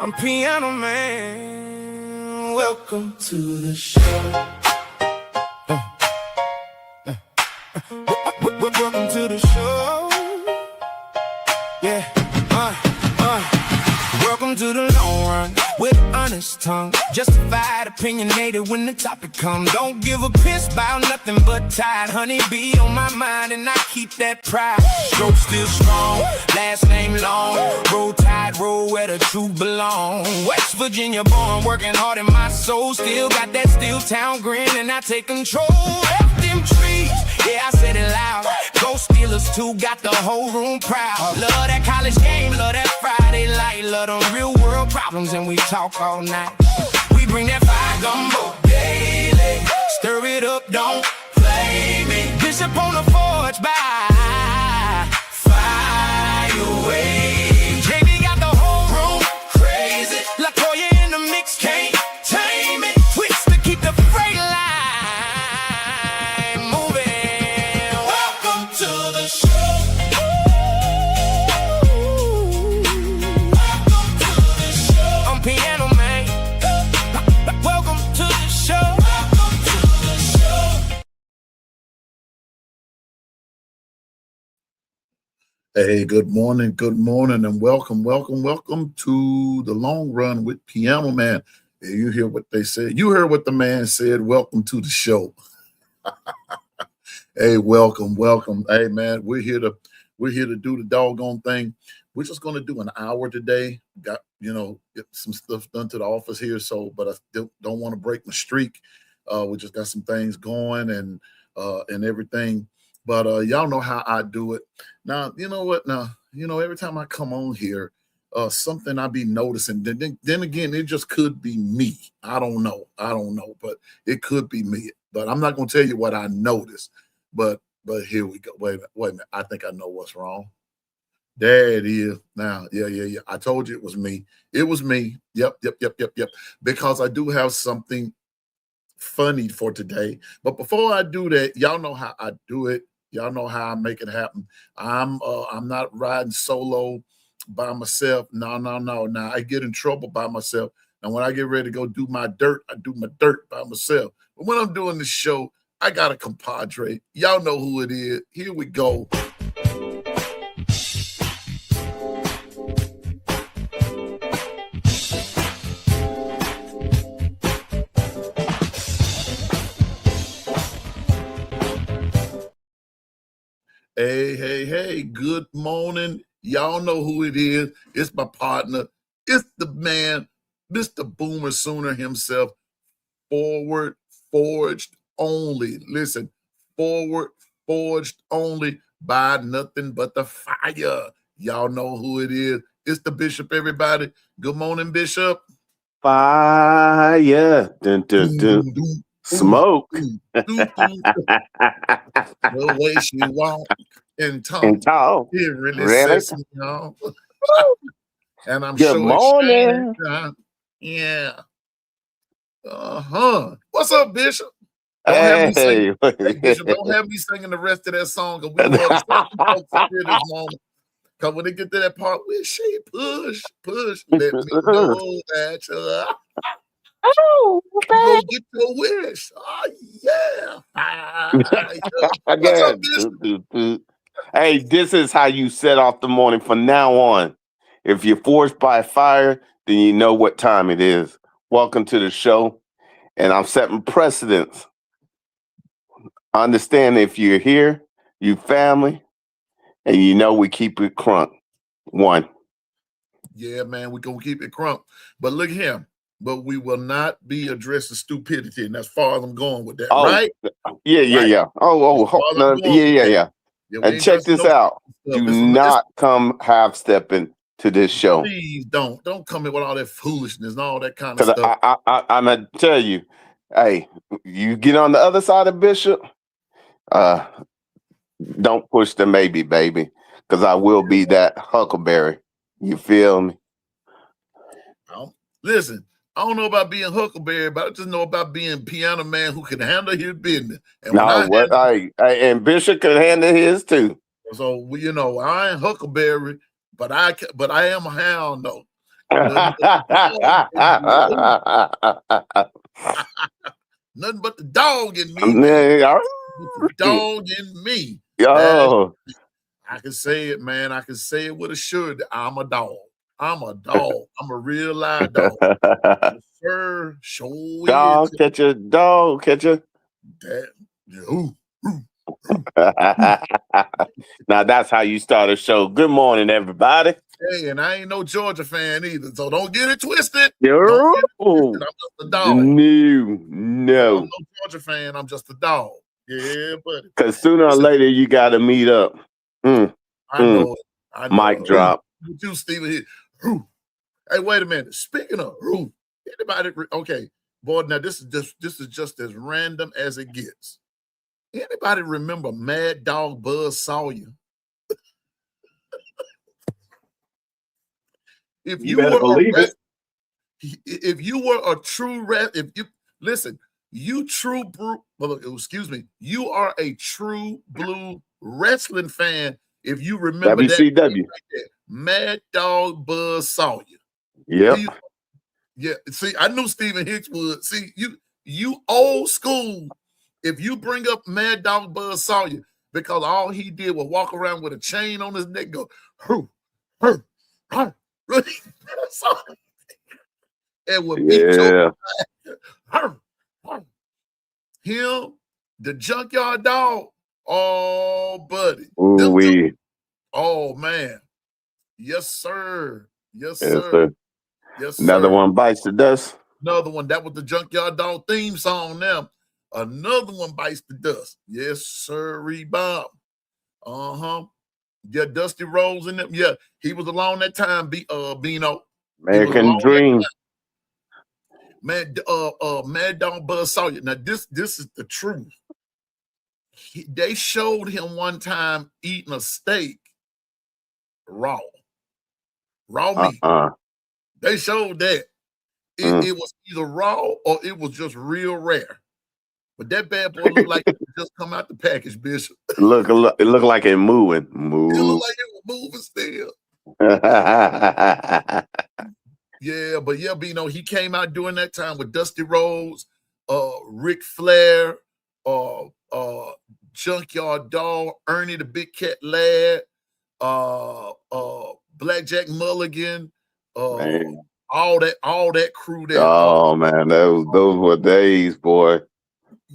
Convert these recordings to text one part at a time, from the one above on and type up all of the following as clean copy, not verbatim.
I'm Piano Man. Welcome to the show. Welcome to the show. Yeah. Welcome to the long run with an honest tongue. Justified, opinionated when the topic comes. Don't give a piss about nothing but tide. Honey be on my mind and I keep that pride. Stroke still strong, last name long. Roll tide, roll where the truth belong. West Virginia born, working hard in my soul. Still got that steel town grin and I take control. F them trees, yeah I said it loud. Go Steelers too, got the whole room proud. Love that college game, love that Friday light. Love them real world problems and we talk all night. We bring that fire gumbo daily. Stir it up, don't play me. Bishop on the forge by fire away. JB got the whole room crazy. LaToya in the mix, can't tame it. Twist to keep the freight line moving. Welcome to the show. Piano Man. Welcome to the show. Welcome to the show. Hey, good morning, and welcome to the Long Run with Piano Man. You hear what they said. You heard what the man said. Welcome to the show. Hey, welcome. Hey, man, we're here to do the doggone thing. We're just going to do an hour today. Got, get some stuff done to the office here. But I still don't want to break my streak. We just got some things going and everything. But y'all know how I do it. Now, you know what? Now, every time I come on here, something I be noticing. Then again, it just could be me. I don't know, but it could be me. But I'm not going to tell you what I noticed. But here we go. Wait a minute. I think I know what's wrong. There it is. Now, yeah. I told you it was me. It was me. Yep. Because I do have something funny for today. But before I do that, y'all know how I do it. Y'all know how I make it happen. I'm not riding solo by myself. No. Now I get in trouble by myself. And when I get ready to go do my dirt, I do my dirt by myself. But when I'm doing this show, I got a compadre. Y'all know who it is. Here we go. Hey, good morning. Y'all know who it is. It's my partner. It's the man, Mr. Boomer Sooner himself. Forward forged only. Listen, forward forged only by nothing but the fire. Y'all know who it is. It's the Bishop, everybody. Good morning, Bishop. Fire. Dun, dun, dun. Smoke. The way she walk and talk. It really sets me off. And I'm Good morning. Yeah. What's up, Bishop? Hey, Bishop, don't have me singing the rest of that song. We want to this moment. Because when they get to that part, we say push. Let me know that you're go get your wish. Oh, yeah. What's up, Bishop? Hey, this is how you set off the morning from now on. If you're forced by fire, then you know what time it is. Welcome to the show. And I'm setting precedents. Understand if you're here, you family, and you know we keep it crunk. One. Yeah, man, we're going to keep it crunk. But look here. But we will not be addressing stupidity. And as far as I'm going with that, right? Yeah. No, yeah. And check this out. Do not come half-stepping to this show. Please don't come in with all that foolishness and all that kind of stuff. I'm going to tell you, hey, you get on the other side of Bishop, don't push the maybe, baby, because I will be that huckleberry. You feel me? Listen, I don't know about being huckleberry, but I just know about being Piano Man who can handle his business. And and Bishop can handle his too. So I ain't huckleberry, but I am a hound though. Nothing but the dog. Nothing but the dog in me, man. The dog in me. Yo. I can say it, man. I can say it with a surety. I'm a dog. I'm a dog. I'm a real live dog. Yes, sir. Show Dog is catcher, dog catcher. that. Ooh. Now that's how you start a show. Good morning, everybody. Hey, and I ain't no Georgia fan either, so don't get it twisted. Yo. Don't get it twisted. I'm just a dog. No. I'm no Georgia fan. I'm just a dog. Yeah, buddy. Because sooner or later you got to meet up. I know it. I know Mic it. drop. You too, Stephen. Here. Hey, wait a minute. Speaking of anybody? Okay, boy. Now this is just as random as it gets. Anybody remember Mad Dog Buzz Sawyer? If you better were believe it. if you were a true if you listen, you are a true blue wrestling fan. If you remember WCW. that right there, Mad Dog Buzz Sawyer. Yep. Yeah. See, I knew Stephen Hicks would. See, you old school. If you bring up Mad Dog Buzz Sawyer, because all he did was walk around with a chain on his neck, go, and would beat your him, the junkyard dog. Oh, buddy. Oh, man. Yes, sir. Yes, sir. Yes, sir. Another one bites the dust. Another one. That was the junkyard dog theme song now. Another one bites the dust. Yes, sir. Bob. Yeah, Dusty Rose in them. Yeah, he was along that time. Bino. American Dream. Man, Mad Dog Buzz Sawyer. Now, this is the truth. They showed him one time eating a steak raw meat. They showed that. It was either raw or it was just real rare. But that bad boy looked like it just come out the package, Bishop. It looked like it moving. It looked like it was moving still. Yeah, but yeah, Bino, he came out during that time with Dusty Rhodes, Ric Flair, Junkyard Dog, Ernie the Big Cat Lad, Blackjack Mulligan, all that crew there. Oh man, those were days, boy.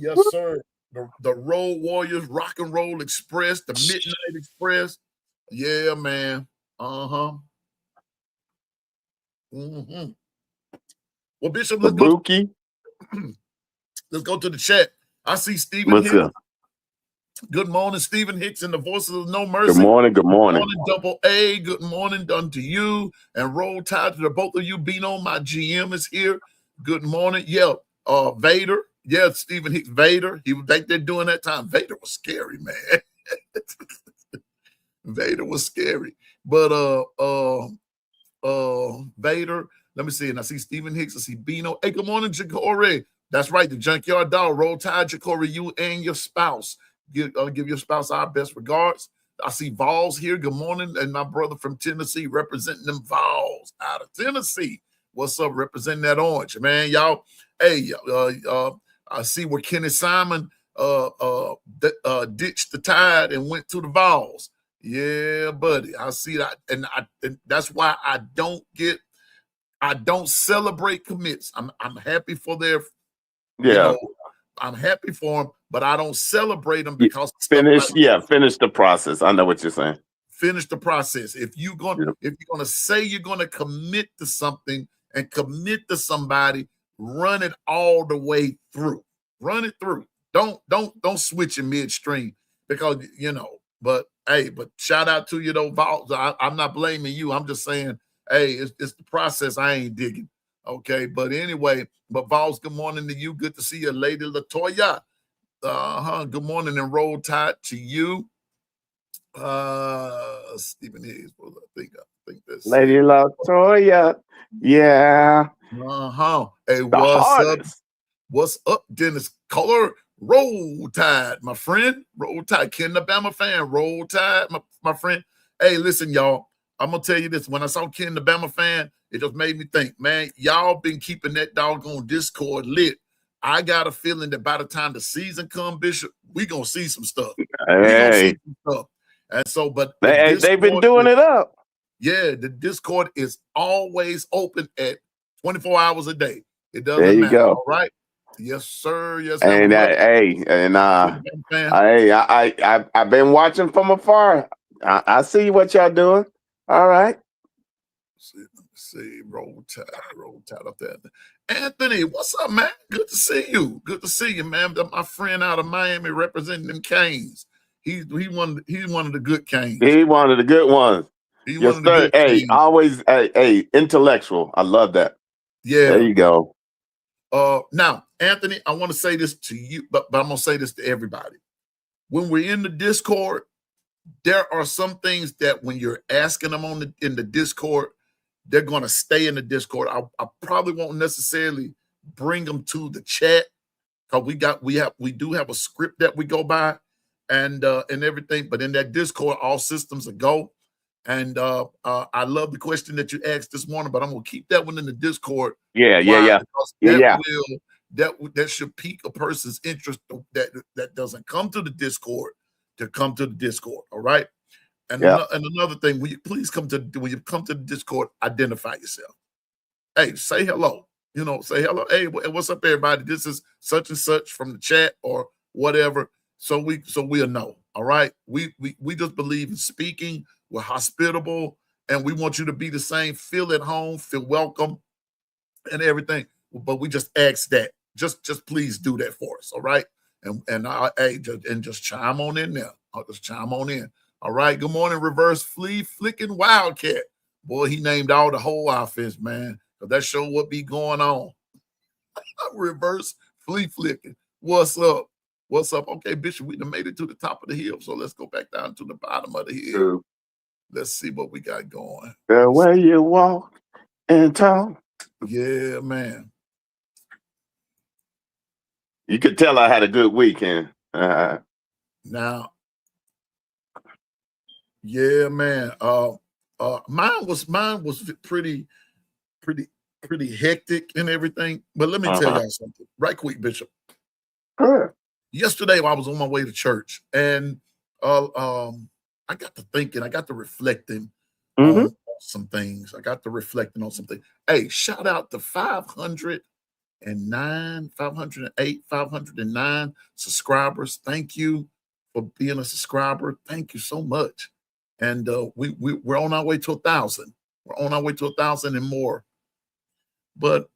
Yes, sir. The Road Warriors, Rock and Roll Express, the Midnight Express. Yeah, man. Well, Bishop, let's go to the chat. I see Stephen Hicks. Good morning, Stephen Hicks and the Voices of No Mercy. Good morning. Good morning. Double A. Good morning done to you. And roll tide to the both of you. Bino, my GM is here. Good morning. Yeah, Vader. Yeah, Stephen Hicks, Vader. He was back there doing that time. Vader was scary, man. Vader was scary. But Vader, let me see. And I see Stephen Hicks. I see Bino. Hey, good morning, Jacory. That's right. The Junkyard Dog. Roll Tide, Jacory, you and your spouse. Give your spouse our best regards. I see Vols here. Good morning. And my brother from Tennessee representing them Vols out of Tennessee. What's up? Representing that orange, man. Y'all, hey, I see where Kenny Simon ditched the Tide and went to the Vols. Yeah, buddy. I see that. And that's why I don't celebrate commits. I'm happy for their I'm happy for them, but I don't celebrate them because finish the process. I know what you're saying. Finish the process. If you're gonna say you're gonna commit to something and commit to somebody, run it all the way through. Run it through. Don't switch in midstream because But hey, shout out to you though, Vols. I'm not blaming you. I'm just saying, hey, it's the process I ain't digging. Okay, but anyway, Vols, good morning to you. Good to see you, Lady Latoya. Good morning and roll tide to you. Stephen Hicks, I think this. Lady Latoya. Yeah. Hey, what's up, Dennis Color? Roll Tide, my friend. Roll Tide. Ken the Bama fan. Roll Tide, my friend. Hey, listen, y'all. I'm gonna tell you this. When I saw Ken the Bama fan, it just made me think, man, y'all been keeping that doggone Discord lit. I got a feeling that by the time the season come, Bishop, we gonna see some stuff. We gonna see Hey, some stuff. And so, but the they've been Discord doing is, it up. yeah, the Discord is always open at 24 hours a day. It There doesn't you matter. go. All right. Yes, sir. Yes, sir. And We love hey, and Ken the Bama fan. I've been watching from afar. I see what y'all doing. All right. See, roll tide up there. Anthony, what's up, man? Good to see you. Good to see you, man. My friend out of Miami representing them Canes. He's one of the good Canes. He one of the good ones. He's Yes, one of the sir. good Hey, Canes. always intellectual. I love that. Yeah. There you go. Now, Anthony, I want to say this to you, but I'm gonna say this to everybody. When we're in the Discord, there are some things that when you're asking them in the Discord, they're going to stay in the Discord. I probably won't necessarily bring them to the chat because we do have a script that we go by and everything. But in that Discord, all systems are go. And I love the question that you asked this morning, but I'm gonna keep that one in the Discord. Yeah. Because Yeah. that should pique a person's interest that doesn't come to the Discord to come to the Discord. All right. And another thing, when you come to the Discord, identify yourself. Hey, say hello. Say hello. Hey, what's up, everybody? This is such and such from the chat or whatever. So we'll know. All right. We just believe in speaking. We're hospitable, and we want you to be the same. Feel at home, feel welcome, and everything. But we just ask that. Just please do that for us. All right. And just chime on in there. I'll just chime on in. All right. Good morning, Reverse Flea Flicking Wildcat. Boy, he named all the whole offense, man. Because that show what be going on. Reverse Flea Flicking. What's up? What's up? Okay, Bishop, we done made it to the top of the hill. So let's go back down to the bottom of the hill. True. Let's see what we got going. The way you walk and talk. Yeah, man. You could tell I had a good weekend. Now, yeah, man. Mine was pretty hectic and everything. But let me tell y'all something, right quick, Bishop. Sure. Yesterday, I was on my way to church, and I got to thinking, I got to reflecting on some things. Hey, shout out to 509 subscribers. Thank you for being a subscriber. Thank you so much. And we're on our way to 1,000. We're on our way to 1,000 and more. But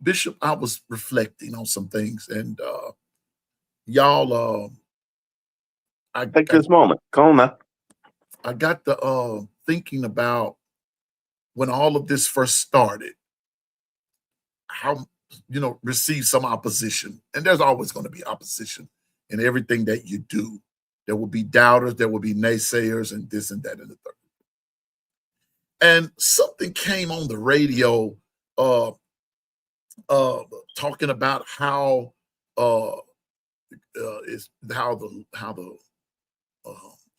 Bishop, I was reflecting on some things, and y'all, Take this moment. Come on now. I got to thinking about when all of this first started, how receive some opposition. And there's always going to be opposition in everything that you do. There will be doubters, there will be naysayers, and this and that and the third. And something came on the radio talking about how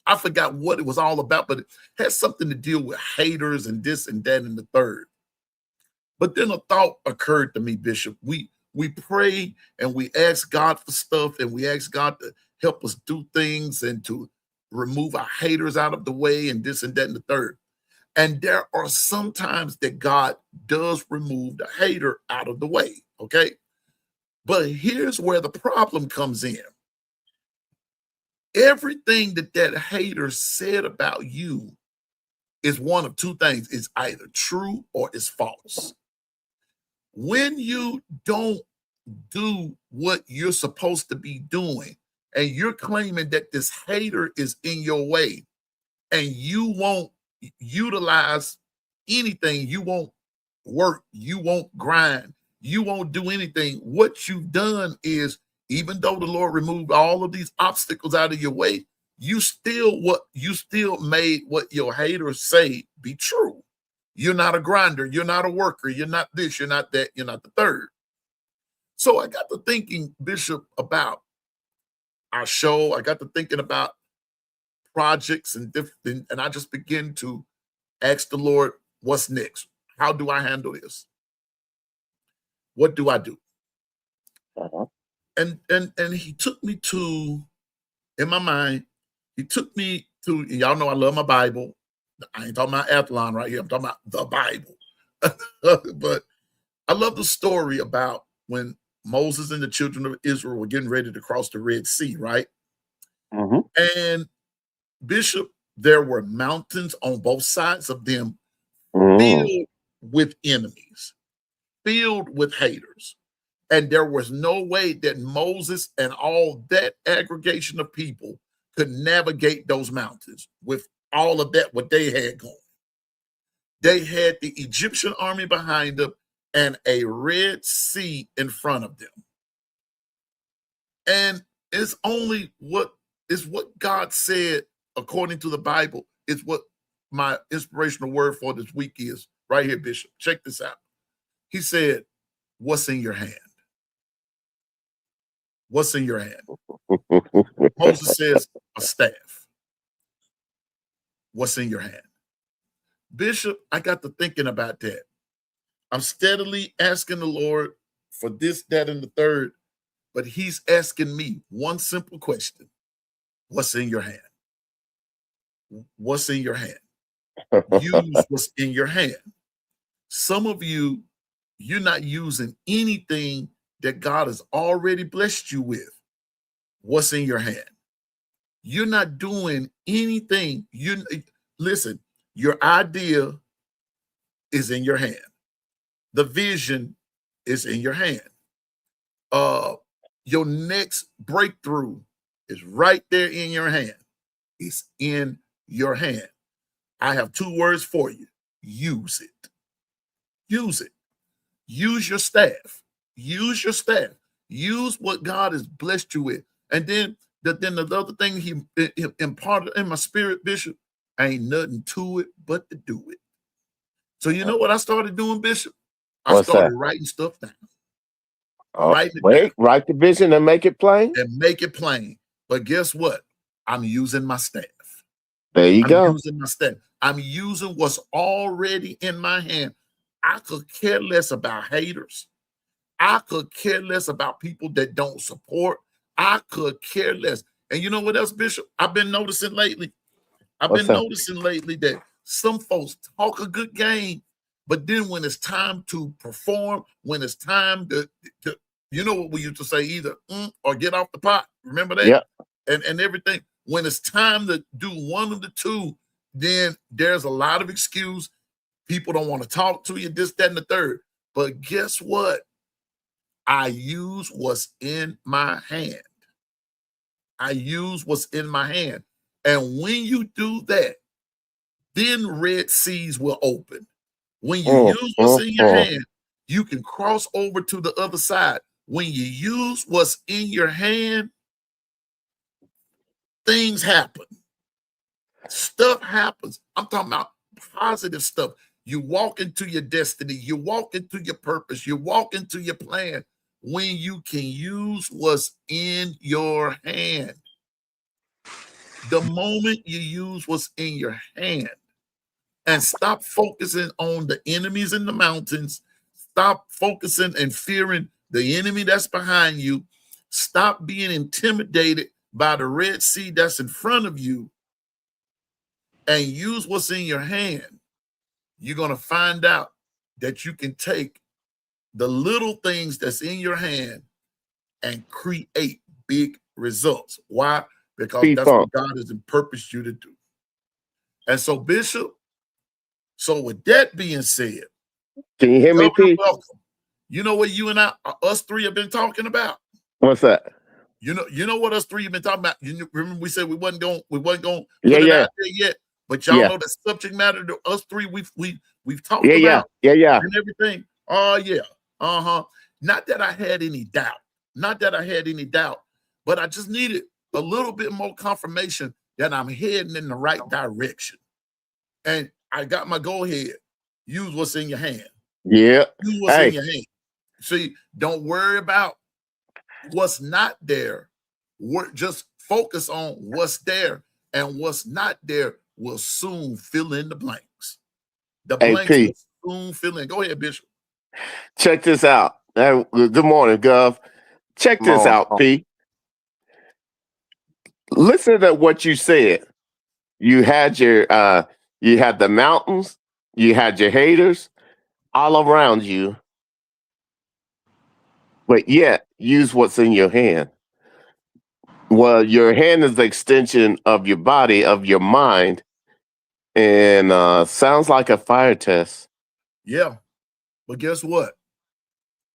I forgot what it was all about, but it has something to deal with haters and this and that and the third. But then a thought occurred to me, Bishop. We pray and we ask God for stuff, and we ask God to help us do things and to remove our haters out of the way and this and that and the third. And there are some times that God does remove the hater out of the way, okay? But here's where the problem comes in. Everything that hater said about you is one of two things. It's either true or it's false. When you don't do what you're supposed to be doing, and you're claiming that this hater is in your way, and you won't utilize anything, you won't work, you won't grind, you won't do anything, what you've done is, even though the Lord removed all of these obstacles out of your way, you still made what your haters say be true. You're not a grinder, you're not a worker, you're not this, you're not that, you're not the third. So I got to thinking, Bishop, about our show. I got to thinking about projects and I just began to asked the Lord, what's next? How do I handle this? What do I do? Uh-huh. And he took me to, in my mind, he took me to, y'all know I love my Bible. I ain't talking about Athlon right here. I'm talking about the Bible. But I love the story about when Moses and the children of Israel were getting ready to cross the Red Sea, right? Mm-hmm. And Bishop, there were mountains on both sides of them Mm. filled with enemies, filled with haters. And there was no way that Moses and all that aggregation of people could navigate those mountains with all of that, what they had going. They had the Egyptian army behind them and a Red Sea in front of them. And it's only what God said, according to the Bible, is what my inspirational word for this week is right here, Bishop. Check this out. He said, what's in your hand? What's in your hand? Moses says, a staff. What's in your hand? Bishop, I got to thinking about that. I'm steadily asking the Lord for this, that, and the third, but he's asking me one simple question. What's in your hand? What's in your hand? Use what's in your hand. Some of you, you're not using anything that God has already blessed you with. What's in your hand? You're not doing anything. Listen, your idea is in your hand. The vision is in your hand. Your next breakthrough is right there in your hand. It's in your hand. I have two words for you. Use it. Use it. Use your staff. Use your staff. Use what God has blessed you with. And then the other thing he imparted in my spirit, Bishop, ain't nothing to it but to do it. So you know what I started doing, Bishop? I started writing stuff down. Write the vision and make it plain. And make it plain. But guess what? I'm using my staff. There you go. I'm using my staff. I'm using what's already in my hand. I could care less about haters. I could care less about people that don't support. I could care less. And you know what else, Bishop? I've been noticing lately that some folks talk a good game, but then when it's time to perform, when it's time to you know what we used to say, either or get off the pot. Remember that? Yeah. And everything. When it's time to do one of the two, then there's a lot of excuse. People don't want to talk to you, this, that, and the third. But guess what? I use what's in my hand. I use what's in my hand. And when you do that, then Red Seas will open. When you use what's in your hand, you can cross over to the other side. When you use what's in your hand, things happen. Stuff happens. I'm talking about positive stuff. You walk into your destiny. You walk into your purpose. You walk into your plan when you can use what's in your hand. The moment you use what's in your hand and stop focusing on the enemies in the mountains, stop focusing and fearing the enemy that's behind you, stop being intimidated by the Red Sea that's in front of you, and use what's in your hand, you're going to find out that you can take the little things that's in your hand and create big results. Why? Because that's what God has purposed you to do. And so, Bishop, so with that being said, can you hear me, P? Welcome. You know what you and us three have been talking about? What's that? You know what us three have been talking about? You remember we said we wasn't going to put it out there yet. But y'all know the subject matter to us three we've talked about and everything. Oh yeah. Not that I had any doubt. But I just needed a little bit more confirmation that I'm heading in the right direction. And I got my go ahead. Use what's in your hand. Yeah. Use what's in your hand. See, don't worry about what's not there. Just focus on what's there, and what's not there will soon fill in the blanks. The Hey, blanks P, will soon fill in. Go ahead, Bishop. check this out. Good morning, Gov. Check Come this on. out, P. Listen to what you said. You had you had the mountains, you had your haters all around you, but yet use what's in your hand. Well, your hand is the extension of your body, of your mind, and sounds like a fire test. Yeah. But guess what?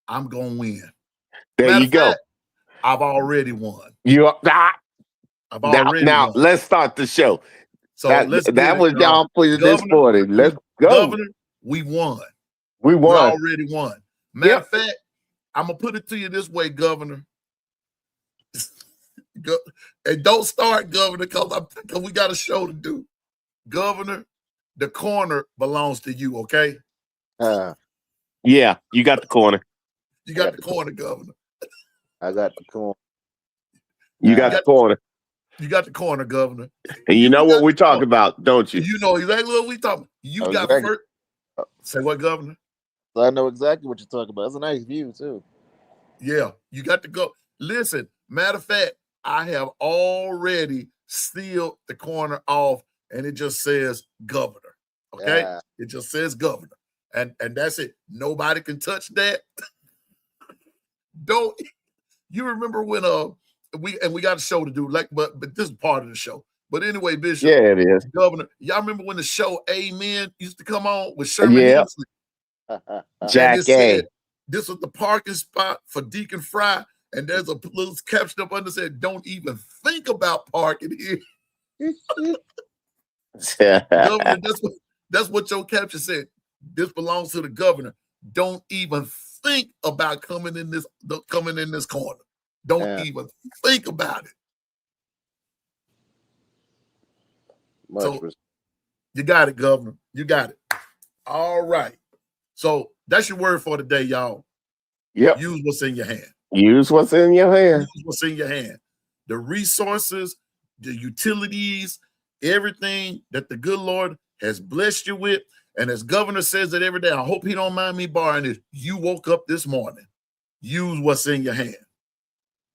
I'm going to win. There Matter you of go. fact, I've already won. I've Now, already now won. let's start the show. So let's get That it. was y'all for this Governor, morning. Let's go. Governor, we won. We We won. already won. Matter of fact, I'm going to put it to you this way, Governor. And don't start, Governor, because we got a show to do. Governor, the corner belongs to you, okay? Yeah, you got the corner. You got the corner, Governor. I got the corner. You got the corner. You got the corner, Governor. And you know what we're talking about, don't you? You know exactly what we talking about. You got first. Say what, Governor? So I know exactly what you're talking about. It's a nice view, too. Yeah, you got to go. Listen, matter of fact, I have already sealed the corner off, and it just says Governor. Okay? Yeah. It just says Governor. And that's it. Nobody can touch that. Don't you remember when we got a show to do, like, but this is part of the show. But anyway, Bishop, Yeah, it is. Governor, y'all remember when the show Amen used to come on with Sherman Yeah. Hemsley? Jack and it said, this was the parking spot for Deacon Fry, and there's a little caption up under said, "Don't even think about parking here." Governor, that's what your caption said. This belongs to the governor. Don't even think about coming in this corner. Don't even think about it. So you got it, Governor. You got it. All right. So that's your word for today, y'all. Yep. Use what's in your hand. Use what's in your hand. Use what's in your hand. The resources, the utilities, everything that the good Lord has blessed you with. And as Governor says it every day, I hope he don't mind me borrowing this. You woke up this morning. Use what's in your hand.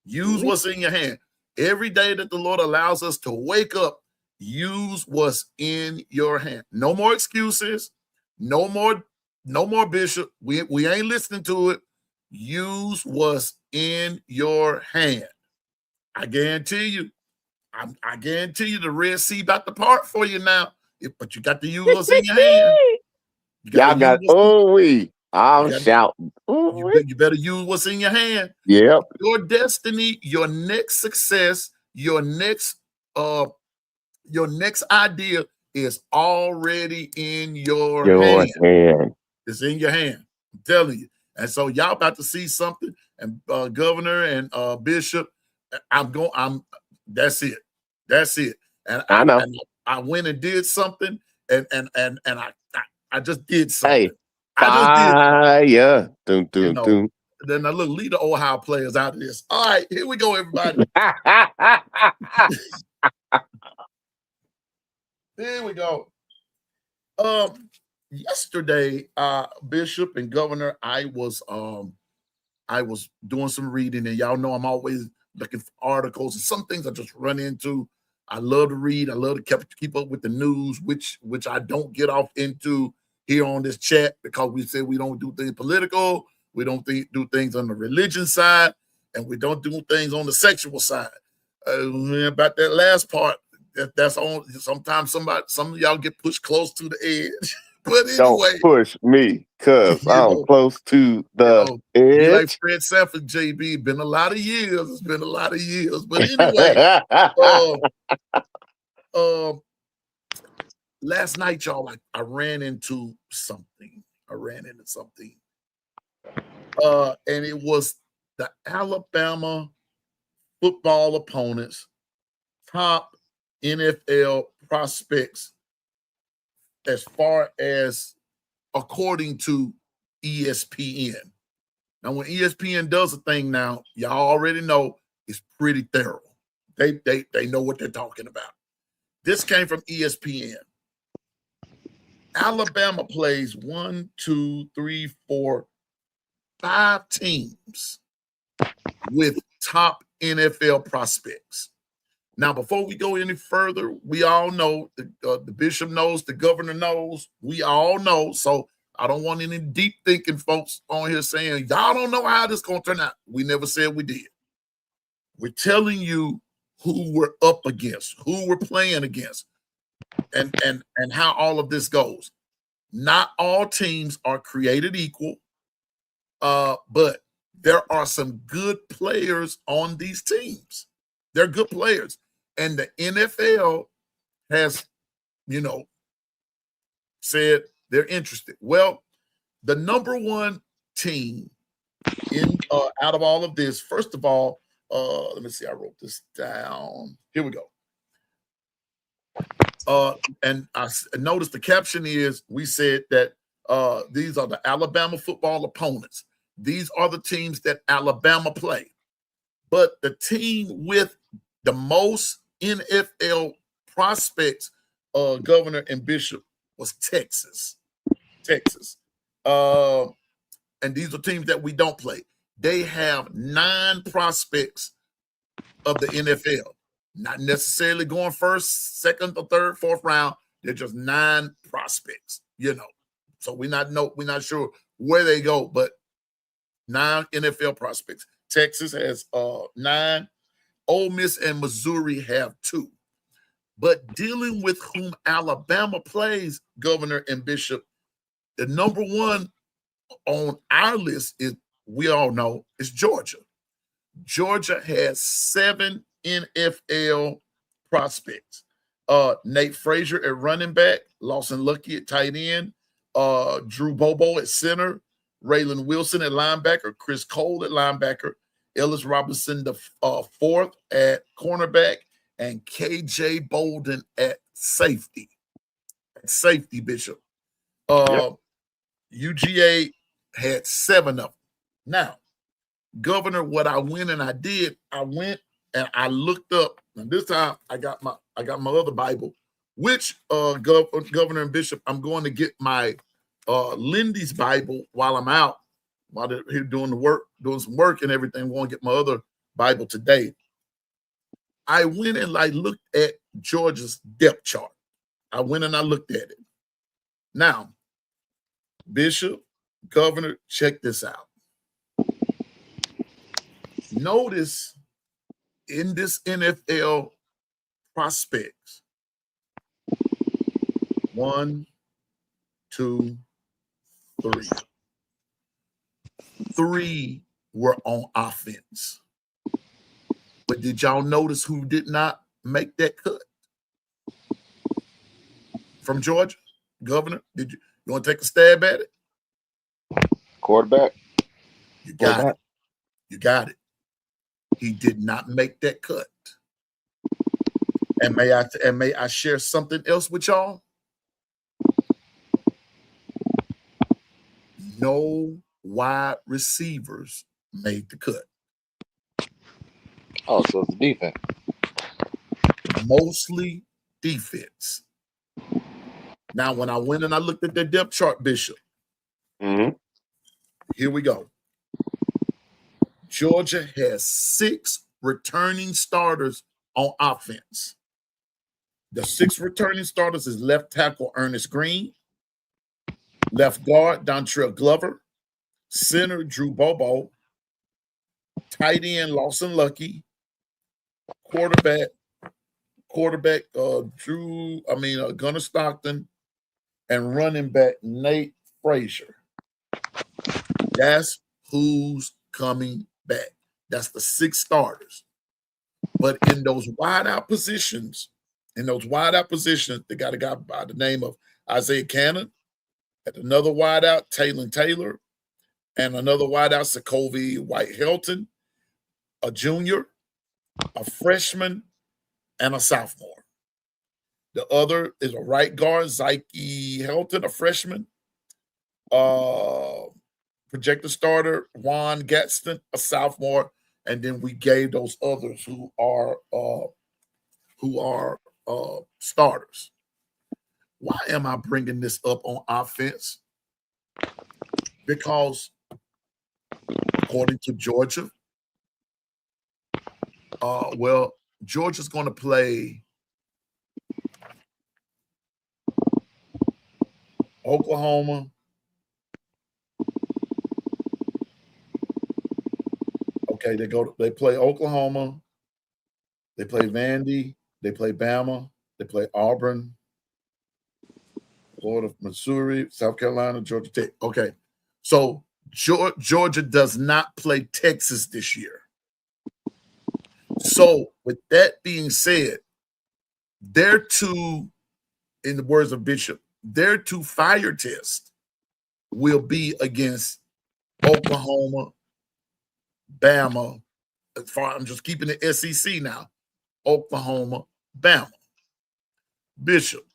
Use what's in your hand. Every day that the Lord allows us to wake up, use what's in your hand. No more excuses. No more Bishop. We ain't listening to it. Use what's in your hand. I guarantee you. I guarantee you the Red Sea about to part for you now. But you got to use what's in your hand. Y'all got I'm shouting. You better use what's in your hand. Yep. Your destiny, your next success, your next idea is already in your hand. It's in your hand. I'm telling you. And so y'all about to see something. And Governor and Bishop, that's it. That's it. And I know. I went and did something, and I just did something. Hey, fire. Dun, dun, dun. Then I lead the Ohio players out of this. All right, here we go, everybody. Here we go. Yesterday, Bishop and Governor, I was doing some reading, and y'all know I'm always looking for articles, and some things I just run into. I love to read. I love to keep up with the news, which I don't get off into here on this chat because we say we don't do things political, we don't do things on the religion side, and we don't do things on the sexual side. About that last part, that's on. Sometimes some of y'all get pushed close to the edge. But anyway, don't push me, cause I'm close to the edge. Be like Fred Sanford, JB. Been a lot of years. It's been a lot of years. But anyway, last night, y'all, I ran into something. And it was the Alabama football opponents, top NFL prospects, as far as according to ESPN. Now, when ESPN does a thing now, y'all already know it's pretty thorough. They know what they're talking about. This came from ESPN. Alabama plays 5 teams with top NFL prospects. Now, before we go any further, we all know, the bishop knows, the governor knows, we all know. So I don't want any deep thinking folks on here saying, y'all don't know how this is going to turn out. We never said we did. We're telling you who we're up against, who we're playing against, and how all of this goes. Not all teams are created equal, but there are some good players on these teams. They're good players. And the NFL has, said they're interested. Well, the number one team out of all of this, first of all, let me see, I wrote this down. Here we go. And I noticed the caption is, we said that these are the Alabama football opponents. These are the teams that Alabama play. But the team with the most NFL prospects, Governor and Bishop, was Texas. And these are teams that we don't play. They have 9 prospects of the NFL. Not necessarily going first, second, or third, fourth round. They're just 9 prospects, So we're not sure where they go, but 9 NFL prospects. Texas has 9. Ole Miss and Missouri have 2. But dealing with whom Alabama plays, Governor and Bishop, the number one on our list is, we all know, is Georgia. Georgia has 7 NFL prospects. Nate Frazier at running back, Lawson Lucky at tight end, Drew Bobo at center, Raylan Wilson at linebacker, Chris Cole at linebacker, Ellis Robinson the fourth at cornerback, and KJ Bolden at safety. Bishop. UGA had 7 of them. Now, Governor, what I went and I looked up, and this time I got my other Bible, which Governor and Bishop, I'm going to get my Lindy's Bible while I'm out, while they're here doing some work and everything. I'm going to get my other Bible today. I went and looked at Georgia's depth chart. I went and I looked at it. Now, Bishop, Governor, check this out. Notice in this NFL prospects, 1, 2, 3. 3 were on offense. But did y'all notice who did not make that cut from Georgia? Governor, you want to take a stab at it? Quarterback. You got it. He did not make that cut. And may I share something else with y'all? No wide receivers made the cut. Oh, so it's defense. Mostly defense. Now, when I went and I looked at their depth chart, Bishop, here we go. Georgia has 6 returning starters on offense. The 6 returning starters is left tackle Ernest Green, left guard Dontrell Glover, center Drew Bobo, tight end Lawson Lucky, quarterback Gunnar Stockton, and running back Nate Frazier. That's who's coming back. That's the 6 starters. But in those wideout positions, they got a guy by the name of Isaiah Cannon, and another wideout, Taylor, and another wideout, Sokovie White-Helton, a junior, a freshman, and a sophomore. The other is a right guard, Zyke Helton, a freshman, projected starter, Juan Gadsden, a sophomore, and then we gave those others who are starters. Why am I bringing this up on offense? Because according to Georgia, Georgia's going to play Oklahoma. Okay, they play Oklahoma, they play Vandy, they play Bama, they play Auburn, Florida, Missouri, South Carolina, Georgia Tech. Okay, so Georgia does not play Texas this year. So with that being said, their two, in the words of Bishop, their two fire tests will be against Oklahoma, Bama. As far I'm just keeping the SEC now. Oklahoma, Bama. Bishop.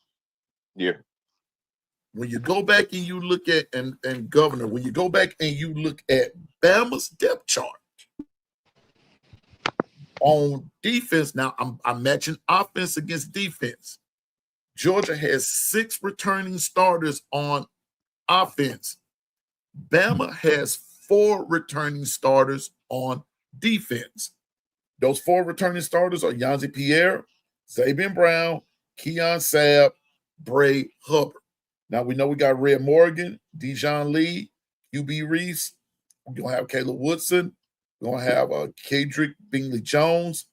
Yeah. When you go back and you look at and Governor, when you go back and you look at Bama's depth chart on defense, now I'm matching offense against defense. Georgia has 6 returning starters on offense. Bama has 4 returning starters on defense. Those 4 returning starters are Yanzi Pierre, Sabian Brown, Keon Sabb, Bray Hubbard. Now we know we got Red Morgan, Dijon Lee, QB Reese. We're going to have Caleb Woodson. We're going to have Kedrick Bingley Jones.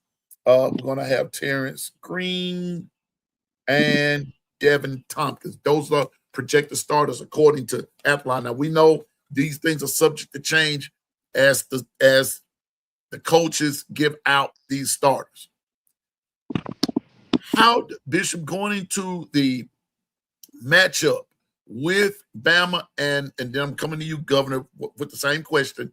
We're going to have Terrence Green and Devin Tompkins. Those are projected starters according to Athlon. Now we know these things are subject to change as the coaches give out these starters. How, Bishop, going into the matchup with Bama, and then I'm coming to you, Governor, with the same question.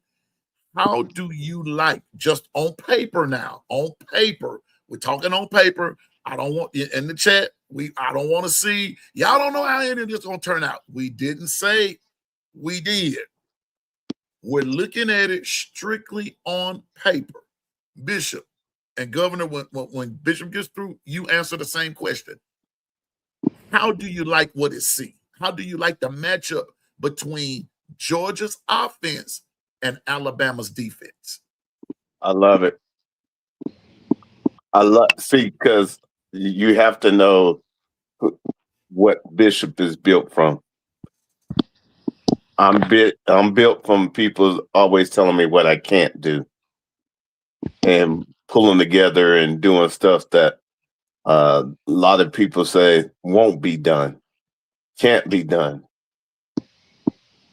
How do you like, just on paper now, on paper, we're talking on paper. I don't want, in the chat, I don't want to see, y'all don't know how any of this is going to turn out. We didn't say we did. We're looking at it strictly on paper. Bishop and Governor, when Bishop gets through, you answer the same question. How do you like what it see? How do you like the matchup between Georgia's offense and Alabama's defense? I love it. Because you have to know what Bishop is built from. I'm built from people always telling me what I can't do, and pulling together and doing stuff that a lot of people say won't be done, can't be done.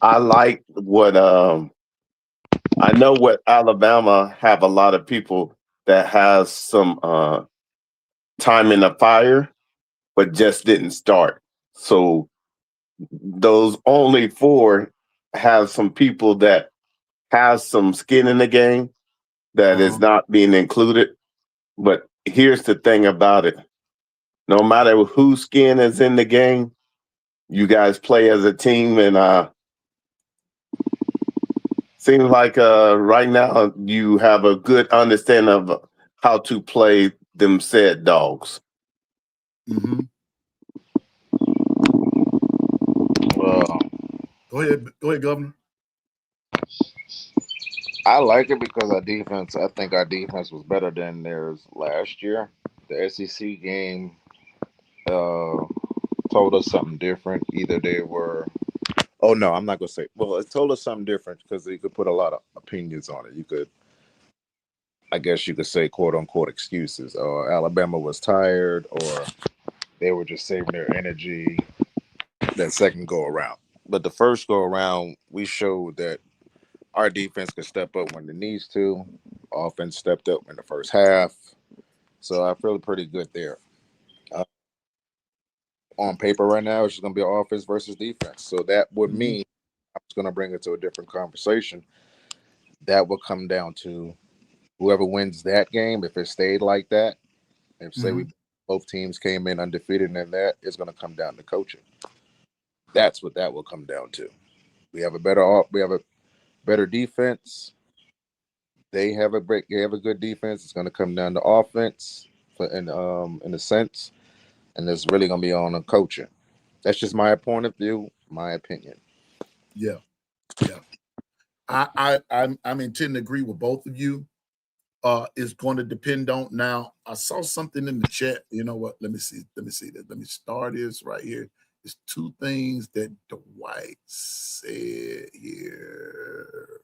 I like what I know what Alabama have a lot of people that has some time in the fire, but just didn't start. So those only 4 have some people that has some skin in the game that is not being included. But here's the thing about it. No matter whose skin is in the game, you guys play as a team, and seems like right now you have a good understanding of how to play them said dogs. Mm-hmm. Go ahead, Governor. I like it because I think our defense was better than theirs last year. The SEC game told us something different. Either they were, oh no, I'm not going to say, well, it told us something different because you could put a lot of opinions on it. I guess you could say, quote unquote, excuses. Or Alabama was tired, or they were just saving their energy that second go around. But the first go around, we showed that our defense could step up when it needs to. Offense stepped up in the first half. So I feel pretty good there. On paper right now, it's just going to be an offense versus defense. So that would mean I was going to bring it to a different conversation. That would come down to whoever wins that game. If it stayed like that, if say both teams came in undefeated, and that is going to come down to coaching. That's what that will come down to. We have a better defense. They have a good defense. It's going to come down to offense, in a sense, and it's really going to be on the coaching. That's just my point of view, my opinion. Yeah, yeah. I'm intending to agree with both of you. It's going to depend on now. I saw something in the chat. You know what? Let me see. Let me see that. Let me start this right here. There's two things that Dwight said here.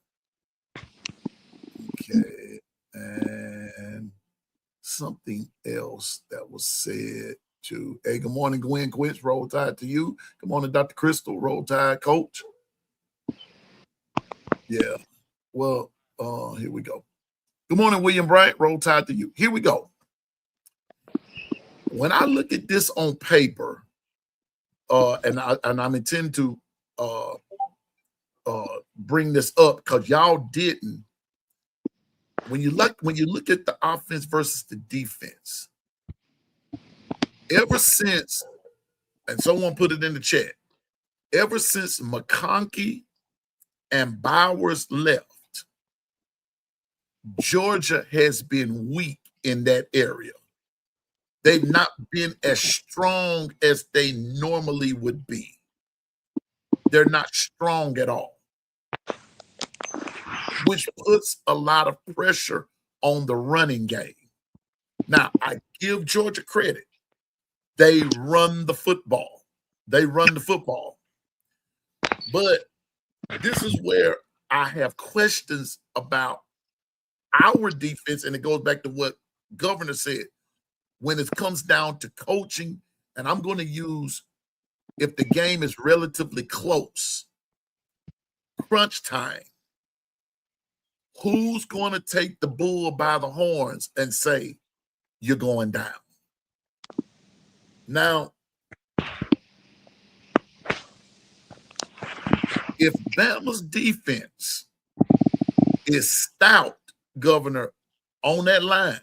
Okay. And something else that was said too. Hey, good morning, Gwen Quince. Roll Tide to you. Good morning, Dr. Crystal. Roll Tide, Coach. Yeah. Well, here we go. Good morning, William Bright. Roll Tide to you. Here we go. When I look at this on paper, and I'm intending to bring this up because y'all didn't. When you look at the offense versus the defense, ever since, and someone put it in the chat, ever since McConkey and Bowers left, Georgia has been weak in that area. They've not been as strong as they normally would be. They're not strong at all, which puts a lot of pressure on the running game. Now, I give Georgia credit. They run the football. They run the football. But this is where I have questions about our defense, and it goes back to what Governor said. When it comes down to coaching, and I'm going to use, if the game is relatively close, crunch time, who's going to take the bull by the horns and say, you're going down? Now, if Bama's defense is stout, Governor, on that line,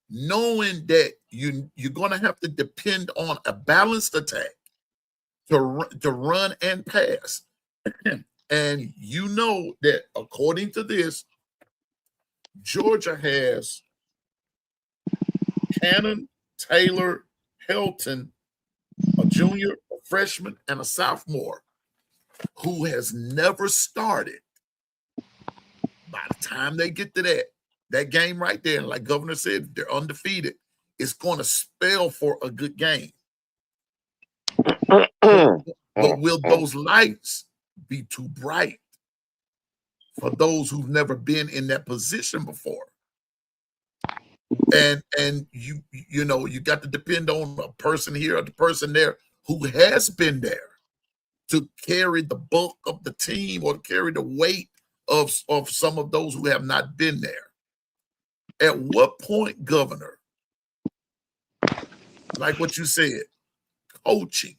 knowing that you're going to have to depend on a balanced attack to run and pass, and you know that according to this, Georgia has Cannon, Taylor, Helton, a junior, a freshman, and a sophomore who has never started. By the time they get to that game right there, like Governor said, they're undefeated, it's going to spell for a good game. But will those lights be too bright for those who've never been in that position before? And you know, you got to depend on a person here or the person there who has been there to carry the bulk of the team or carry the weight of some of those who have not been there. At what point, Governor, like what you said, coaching,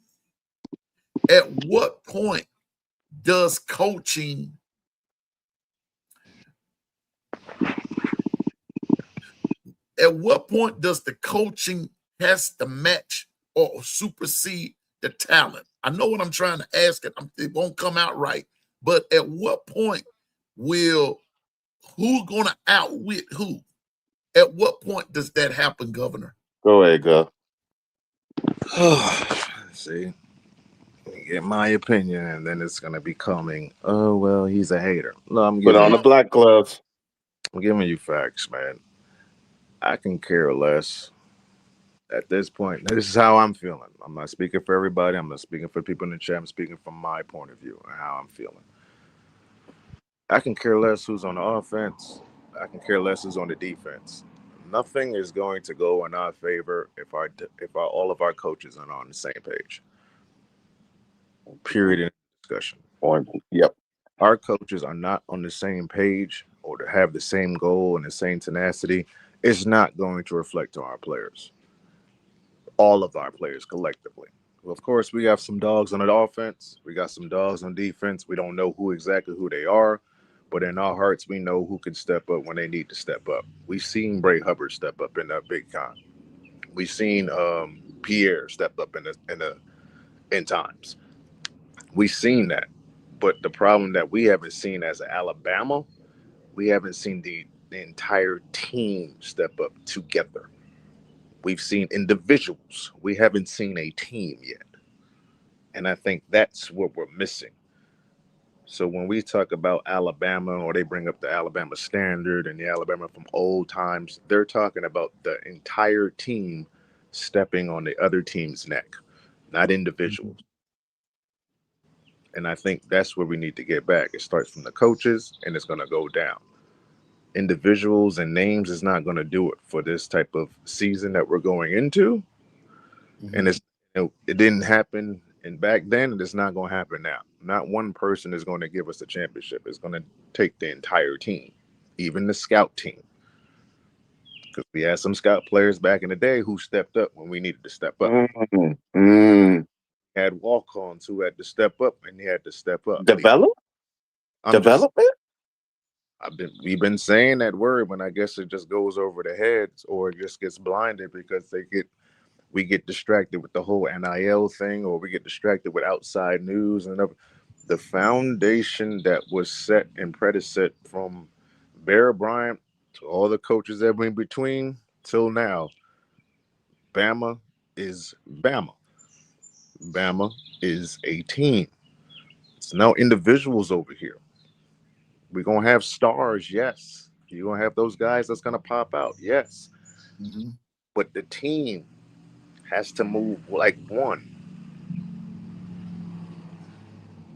at what point does coaching the coaching has to match or supersede the talent? I know what I'm trying to ask it. It won't come out right. But at what point will who's going to outwit who? At what point does that happen, Governor? Go ahead, go. See, in my opinion, and then it's going to be coming, oh, well, he's a hater. No, Put on the black gloves. I'm giving you facts, man. I can care less at this point. This is how I'm feeling. I'm not speaking for everybody. I'm not speaking for people in the chat. I'm speaking from my point of view and how I'm feeling. I can care less who's on the offense. I can care less who's on the defense. Nothing is going to go in our favor if all of our coaches are on the same page. Period in discussion. Yep. Our coaches are not on the same page or to have the same goal and the same tenacity. It's not going to reflect on our players. All of our players collectively. Well, of course, we have some dogs on the offense. We got some dogs on defense. We don't know exactly who they are, but in our hearts, we know who can step up when they need to step up. We've seen Bray Hubbard step up in that big con. We've seen Pierre step up in times. We've seen that, but the problem that we haven't seen as Alabama, we haven't seen the entire team step up together. We've seen individuals. We haven't seen a team yet. And I think that's what we're missing. So when we talk about Alabama, or they bring up the Alabama standard and the Alabama from old times, they're talking about the entire team stepping on the other team's neck, not Mhm. individuals. And I think that's where we need to get back. It starts from the coaches and it's going to go down. Individuals and names is not going to do it for this type of season that we're going into. And Mhm. it's, it didn't happen and back then, and it's not going to happen now. Not one person is going to give us a championship. It's going to take the entire team, even the scout team, because we had some scout players back in the day who stepped up when we needed to step up. Mm, mm. Had walk-ons who had to step up, and they had to step up. Develop I'm just development. we've been saying that word, when I guess it just goes over the heads, or it just gets blinded because we get distracted with the whole NIL thing, or we get distracted with outside news and other. The foundation that was set and predecessor from Bear Bryant to all the coaches that were in between till now, Bama is Bama. Bama is a team. It's no individuals over here. We're gonna have stars, yes. You're gonna have those guys that's gonna pop out, yes. Mhm. But the team has to move like one.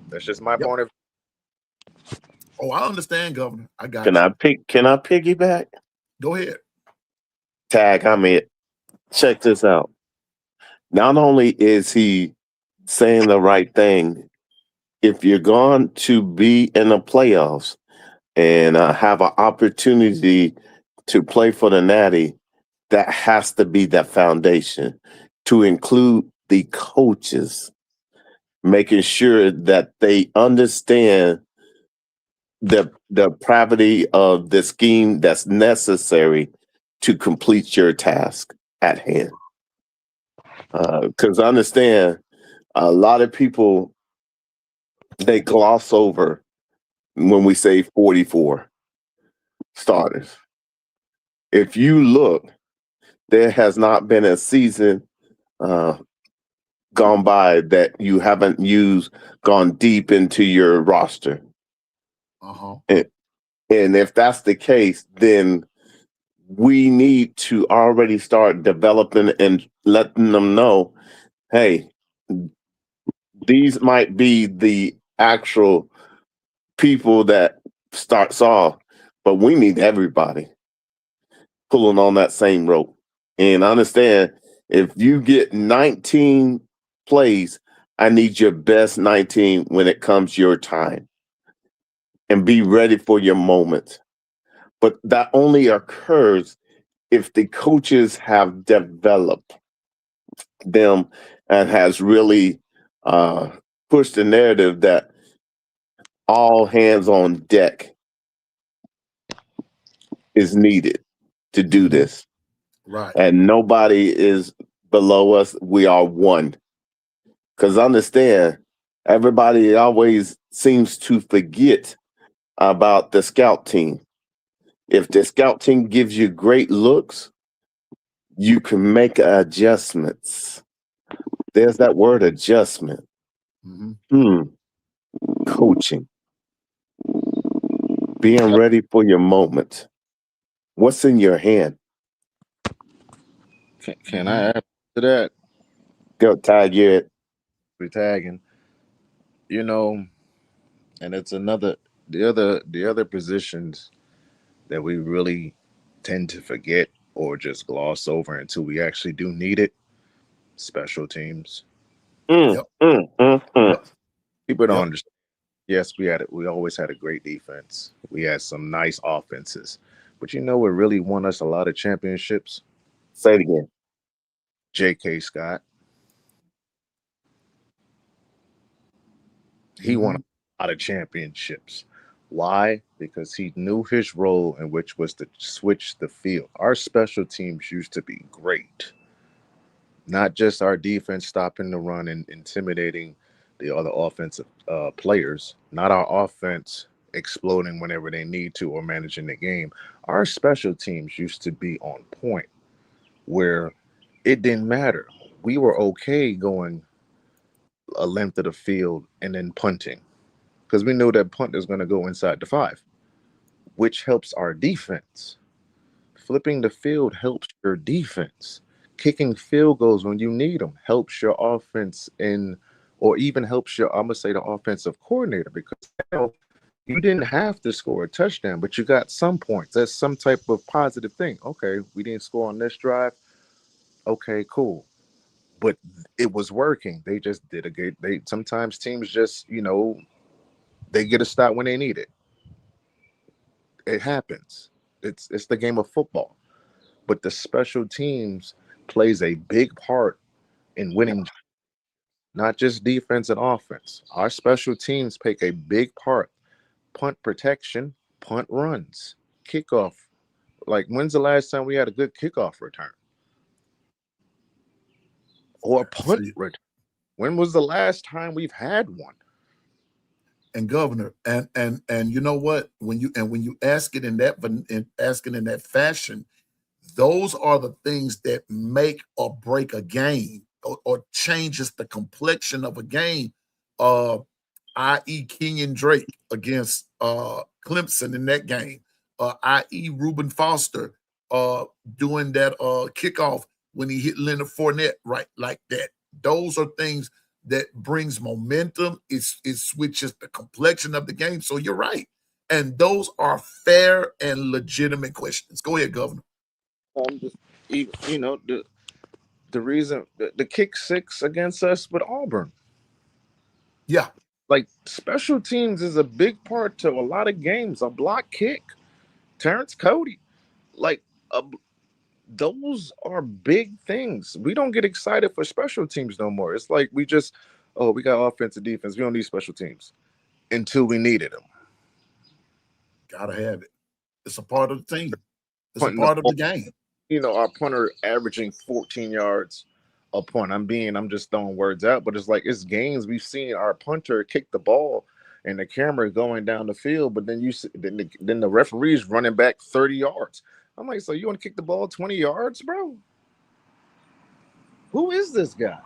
That's just my Yep. point of Oh, I understand, Governor. I Can got I you. pick? Can I piggyback? Go ahead. Tag. I'm it. Check this out. Not only is he saying the right thing, if you're going to be in the playoffs and have an opportunity to play for the Natty, that has to be that foundation to include the coaches, making sure that they understand the pravity of the scheme that's necessary to complete your task at hand. Because I understand a lot of people, they gloss over when we say 44 starters. If you look, there has not been a season uh, gone by that you haven't gone deep into your roster. Uh-huh. And, and if that's the case, then we need to already start developing and letting them know, hey, these might be the actual people that starts off, but we need everybody pulling on that same rope. And understand, if you get 19 plays, I need your best 19 when it comes your time, and be ready for your moment. But that only occurs if the coaches have developed them and has really uh, pushed the narrative that all hands on deck is needed to do Mhm. this. Right. And nobody is below us. We are one. Because understand, everybody always seems to forget about the scout team. If the scout team gives you great looks, you can make adjustments. There's that word, adjustment. Mhm. Hmm. Coaching, being ready for your moment. What's in your hand? can Mhm. I add to that? Go, Tag, you. We tagging, you know, and it's another the other positions that we really tend to forget or just gloss over until we actually do need it. Special teams. Mm, Yep. mm, mm, mm. Yep. People don't Yep. understand. Yes, we had it. We always had a great defense. We had some nice offenses. But you know what really won us a lot of championships? Say it again. J.K. Scott. He won Mhm. a lot of championships. Why? Because he knew his role, in which was to switch the field. Our special teams used to be great. Not just our defense stopping the run and intimidating the other offensive players, not our offense exploding whenever they need to or managing the game. Our special teams used to be on point where it didn't matter. We were okay going a length of the field and then punting because we know that punt is going to go inside the 5, which helps our defense. Flipping the field helps your defense. Kicking field goals when you need them helps your offense or even helps your, I'm gonna say, the offensive coordinator, because now you didn't have to score a touchdown, but you got some points. That's some type of positive thing. Okay, we didn't score on this drive. Okay, cool. But it was working. They just did a good. They sometimes teams just they get a stop when they need it. It happens. It's the game of football. But the special teams plays a big part in winning, not just defense and offense. Our special teams take a big part. Punt protection, punt runs, kickoff. Like, when's the last time we had a good kickoff return? Or a punt return? When was the last time we've had one? And Governor, and you know what? When you ask it in that fashion, those are the things that make or break a game, or changes the complexion of a game. I.e. Kenyon Drake against Clemson in that game. I.e. Reuben Foster doing that kickoff when he hit Leonard Fournette right like that. Those are things that brings momentum. It switches the complexion of the game. So you're right. And those are fair and legitimate questions. Go ahead, Governor. Just, the reason the kick 6 against us with Auburn. Yeah. Like, special teams is a big part to a lot of games. A block kick, Terrence Cody. Like, those are big things. We don't get excited for special teams no more. It's like we got offensive defense. We don't need special teams until we needed them. Gotta have it. It's a part of the team. It's a part of the game. Our punter averaging 14 yards a punt. I'm just throwing words out, but it's like, it's games we've seen our punter kick the ball and the camera going down the field, but then then the referee's running back 30 yards. I'm like, so you want to kick the ball 20 yards, bro? Who is this guy?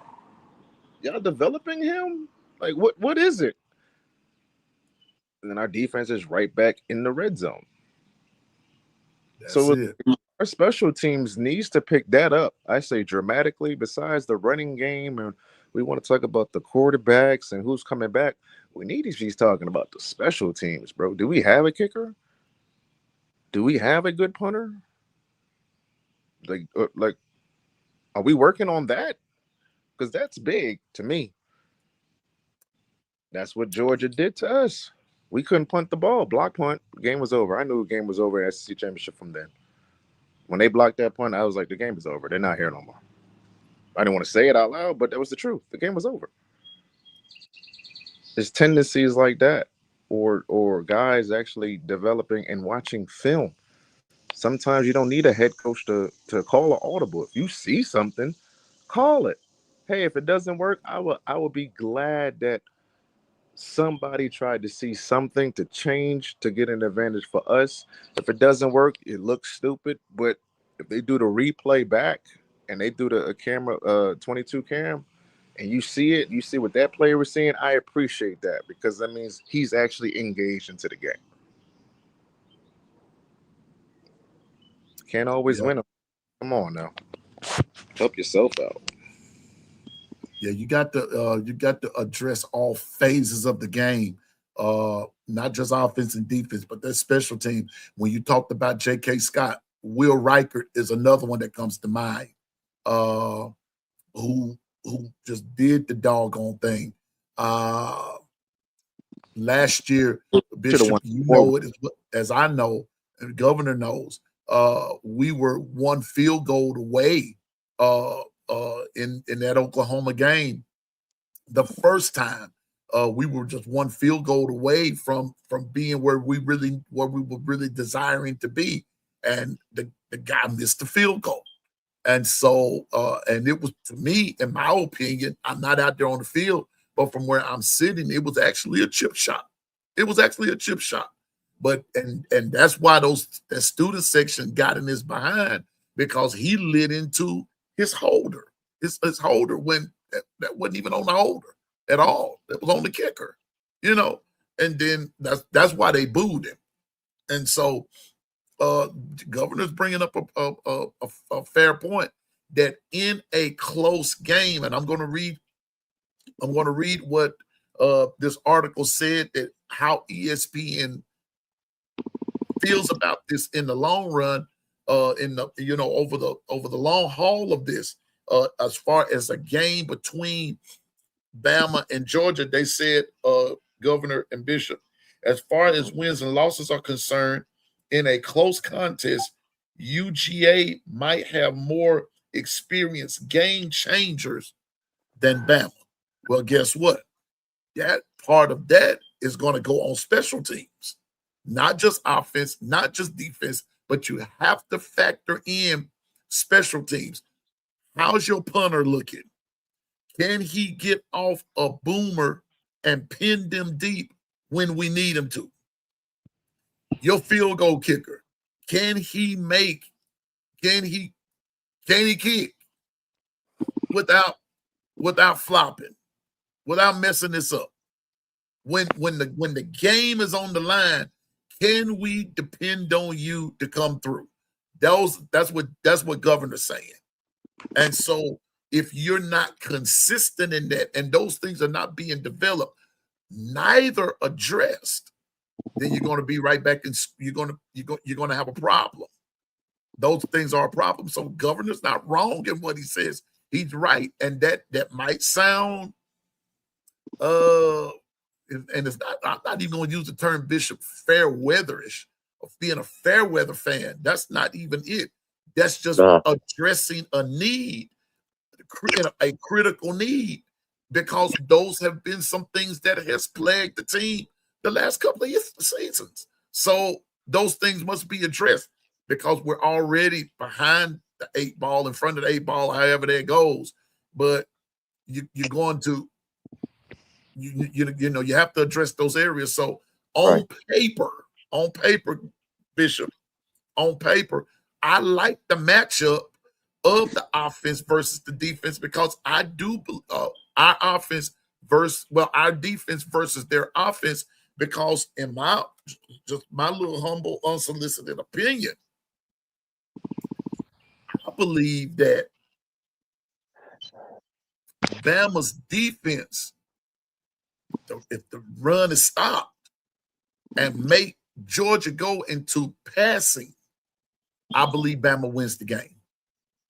Y'all developing him? Like, what is it? And then our defense is right back in the red zone. Our special teams needs to pick that up. I say dramatically. Besides the running game, and we want to talk about the quarterbacks and who's coming back, we need to be talking about the special teams, bro. Do we have a kicker? Do we have a good punter? Like, are we working on that? Because that's big to me. That's what Georgia did to us. We couldn't punt the ball. Block punt. Game was over. I knew the game was over at SEC Championship from then. When they blocked that punt, I was like, the game is over. They're not here no more. I didn't want to say it out loud, but that was the truth. The game was over. There's tendencies like that, or guys actually developing and watching film. Sometimes you don't need a head coach to call an audible. If you see something, call it. Hey, if it doesn't work, I will be glad that somebody tried to see something to change to get an advantage for us. If it doesn't work, it looks stupid. But if they do the replay back and they do the camera 22 cam, and you see it, you see what that player was seeing, I appreciate that, because that means he's actually engaged into the game. Can't always win them. Come on now, help yourself out. Yeah, you got to address all phases of the game, not just offense and defense, but that special team. When you talked about J.K. Scott, Will Reichert is another one that comes to mind, who just did the doggone thing. Last year, Bishop, you know it as I know, and the governor knows, we were one field goal away in that Oklahoma game. The first time, we were just one field goal away from being where we were really desiring to be, and the guy missed the field goal. And so, and it was, to me, in my opinion, I'm not out there on the field, but from where I'm sitting, it was actually a chip shot. It was actually a chip shot. But and that's why that student section got in his behind, because he lit into his holder. His holder when that wasn't even on the holder. at all. It was on the kicker, you know. And then that's why they booed him. And so governor's bringing up a fair point that in a close game, and I'm going to read what this article said, that how ESPN feels about this in the long run, in the over the long haul of this, as far as a game between Bama and Georgia. They said, Governor and Bishop, as far as wins and losses are concerned, in a close contest, UGA might have more experienced game changers than Bama. Well, guess what? That part of that is going to go on special teams, not just offense, not just defense, but you have to factor in special teams. How's your punter looking? Can he get off a boomer and pin them deep when we need him to? Your field goal kicker, can he kick without flopping, without messing this up? When the game is on the line, can we depend on you to come through? That's what Governor's saying. And so if you're not consistent in that, and those things are not being developed, neither addressed, then you're going to be right back, and you're going to have a problem. Those things are a problem. So Governor's not wrong in what he says. He's right, and that might sound and it's not. I'm not even going to use the term Bishop fair weatherish, of being a fair weather fan. That's not even it. That's just addressing a need, a critical need, because those have been some things that has plagued the team the last couple of seasons. So those things must be addressed, because we're already behind the 8 ball, in front of the 8 ball, however that goes. But you're going to, you have to address those areas. So on paper, Bishop, on paper, I like the matchup of the offense versus the defense, because I do our defense versus their offense, because in my little humble unsolicited opinion, I believe that Bama's defense, if the run is stopped and make Georgia go into passing, I believe Bama wins the game.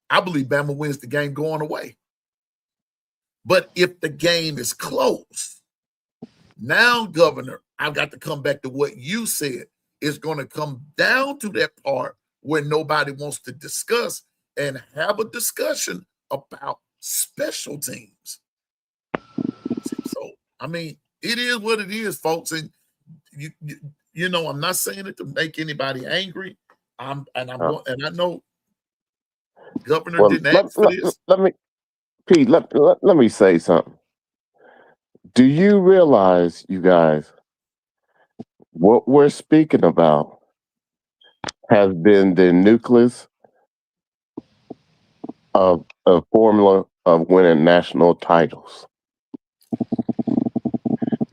I believe Bama wins the game going away. But if the game is close, now, Governor, I've got to come back to what you said. It's going to come down to that part where nobody wants to discuss and have a discussion about special teams. So, I mean, it is what it is, folks. And I'm not saying it to make anybody angry. I know Governor didn't ask for this. Let me say something. Do you realize, you guys, what we're speaking about has been the nucleus of a formula of winning national titles?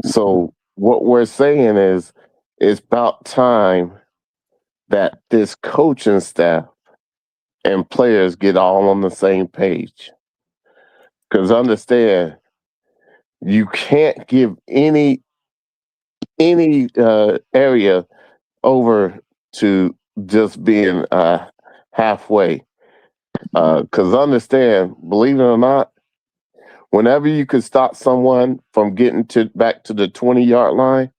So what we're saying is, it's about time that this coaching staff and players get all on the same page. Because understand, you can't give any area over to just being halfway. Because understand, believe it or not, whenever you could stop someone from getting back to the 20-yard line,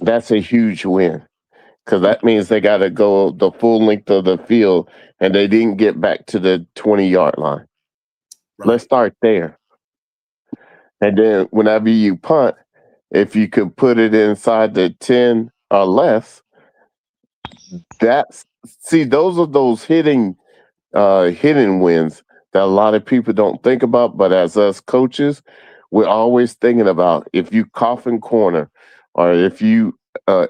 that's a huge win. Because that means they got to go the full length of the field, and they didn't get back to the 20-yard line. Right. Let's start there. And then whenever you punt, if you could put it inside the 10 or less, those are those hidden wins that a lot of people don't think about. But as us coaches, we're always thinking about, if you coffin corner, or if you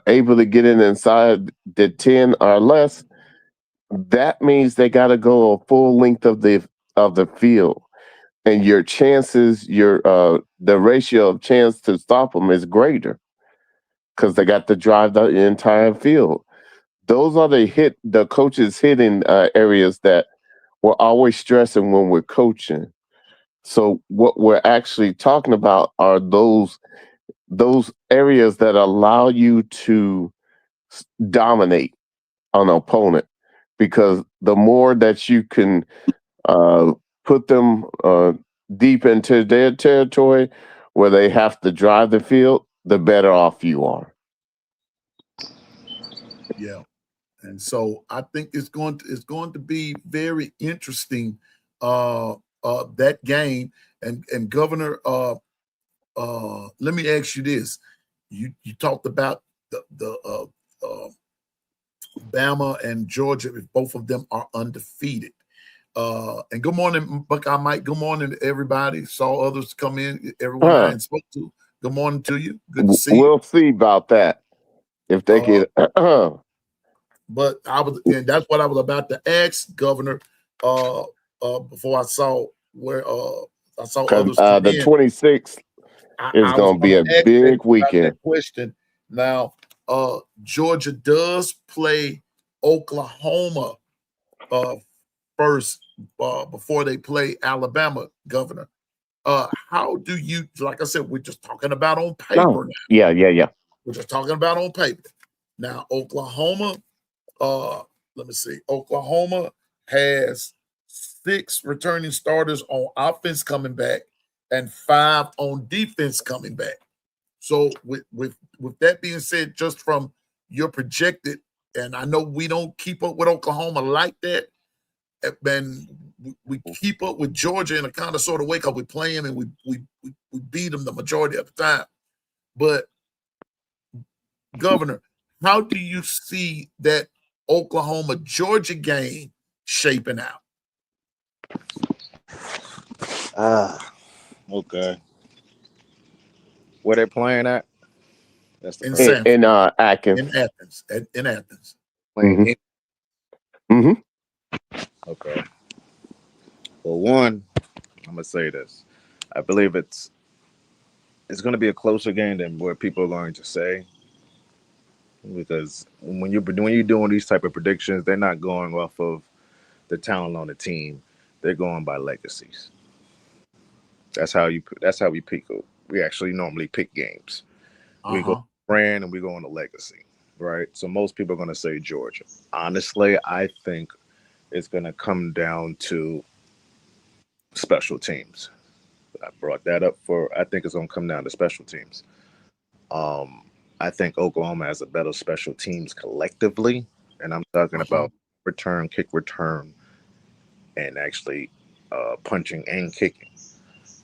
able to get in inside the 10 or less, that means they got to go a full length of the field. and your chances, the ratio of chance to stop them is greater because they got to drive the entire field. Those are the coaches hitting areas that we're always stressing when we're coaching. So what we're actually talking about are those areas that allow you to dominate an opponent, because the more that you can uh, put them deep into their territory where they have to drive the field, the better off you are. Yeah. And so I think it's going to be very interesting, that game. And Governor, let me ask you this. You talked about the Bama and Georgia, if both of them are undefeated. And good morning, Buckeye Mike. Good morning to everybody. Saw others come in, everyone I Huh. ain't spoke to. Good morning to you. Good to see you. We'll see about that if they Uh, get. but and that's what I was about to ask, Governor, before I saw where I saw Because others come the in. 26th is I was going to be going a to ask that big about that weekend. question. Now, Georgia does play Oklahoma first before they play Alabama, Governor. How do you, like I said, we're just talking about on paper No. now. Yeah. We're just talking about on paper. Now, Oklahoma, let me see. Oklahoma has 6 returning starters on offense coming back and 5 on defense coming back. So with that being said, just from your projected, and I know we don't keep up with Oklahoma like that, and we keep up with Georgia in a kind of sort of way because we play them and we beat them the majority of the time. But Governor, how do you see that Oklahoma Georgia game shaping out? Okay. Where they playing at? That's the In first. Sanford, In Atkins. in Athens, in Athens. Playing Hmm. in. Hmm. Okay. Well, one, I'm gonna say this. I believe it's going to be a closer game than what people are going to say, because when you're doing these type of predictions, they're not going off of the talent on the team. They're going by legacies. That's how we pick. We actually normally pick games. We go Uh-huh. brand and we go on the legacy, right? So most people are going to say Georgia. Honestly, I think it's going to come down to special teams. I brought that up for. I think it's going to come down to special teams. Um, I think Oklahoma has a better special teams collectively, and I'm talking Uh-huh. about return, kick return, and actually punching and kicking.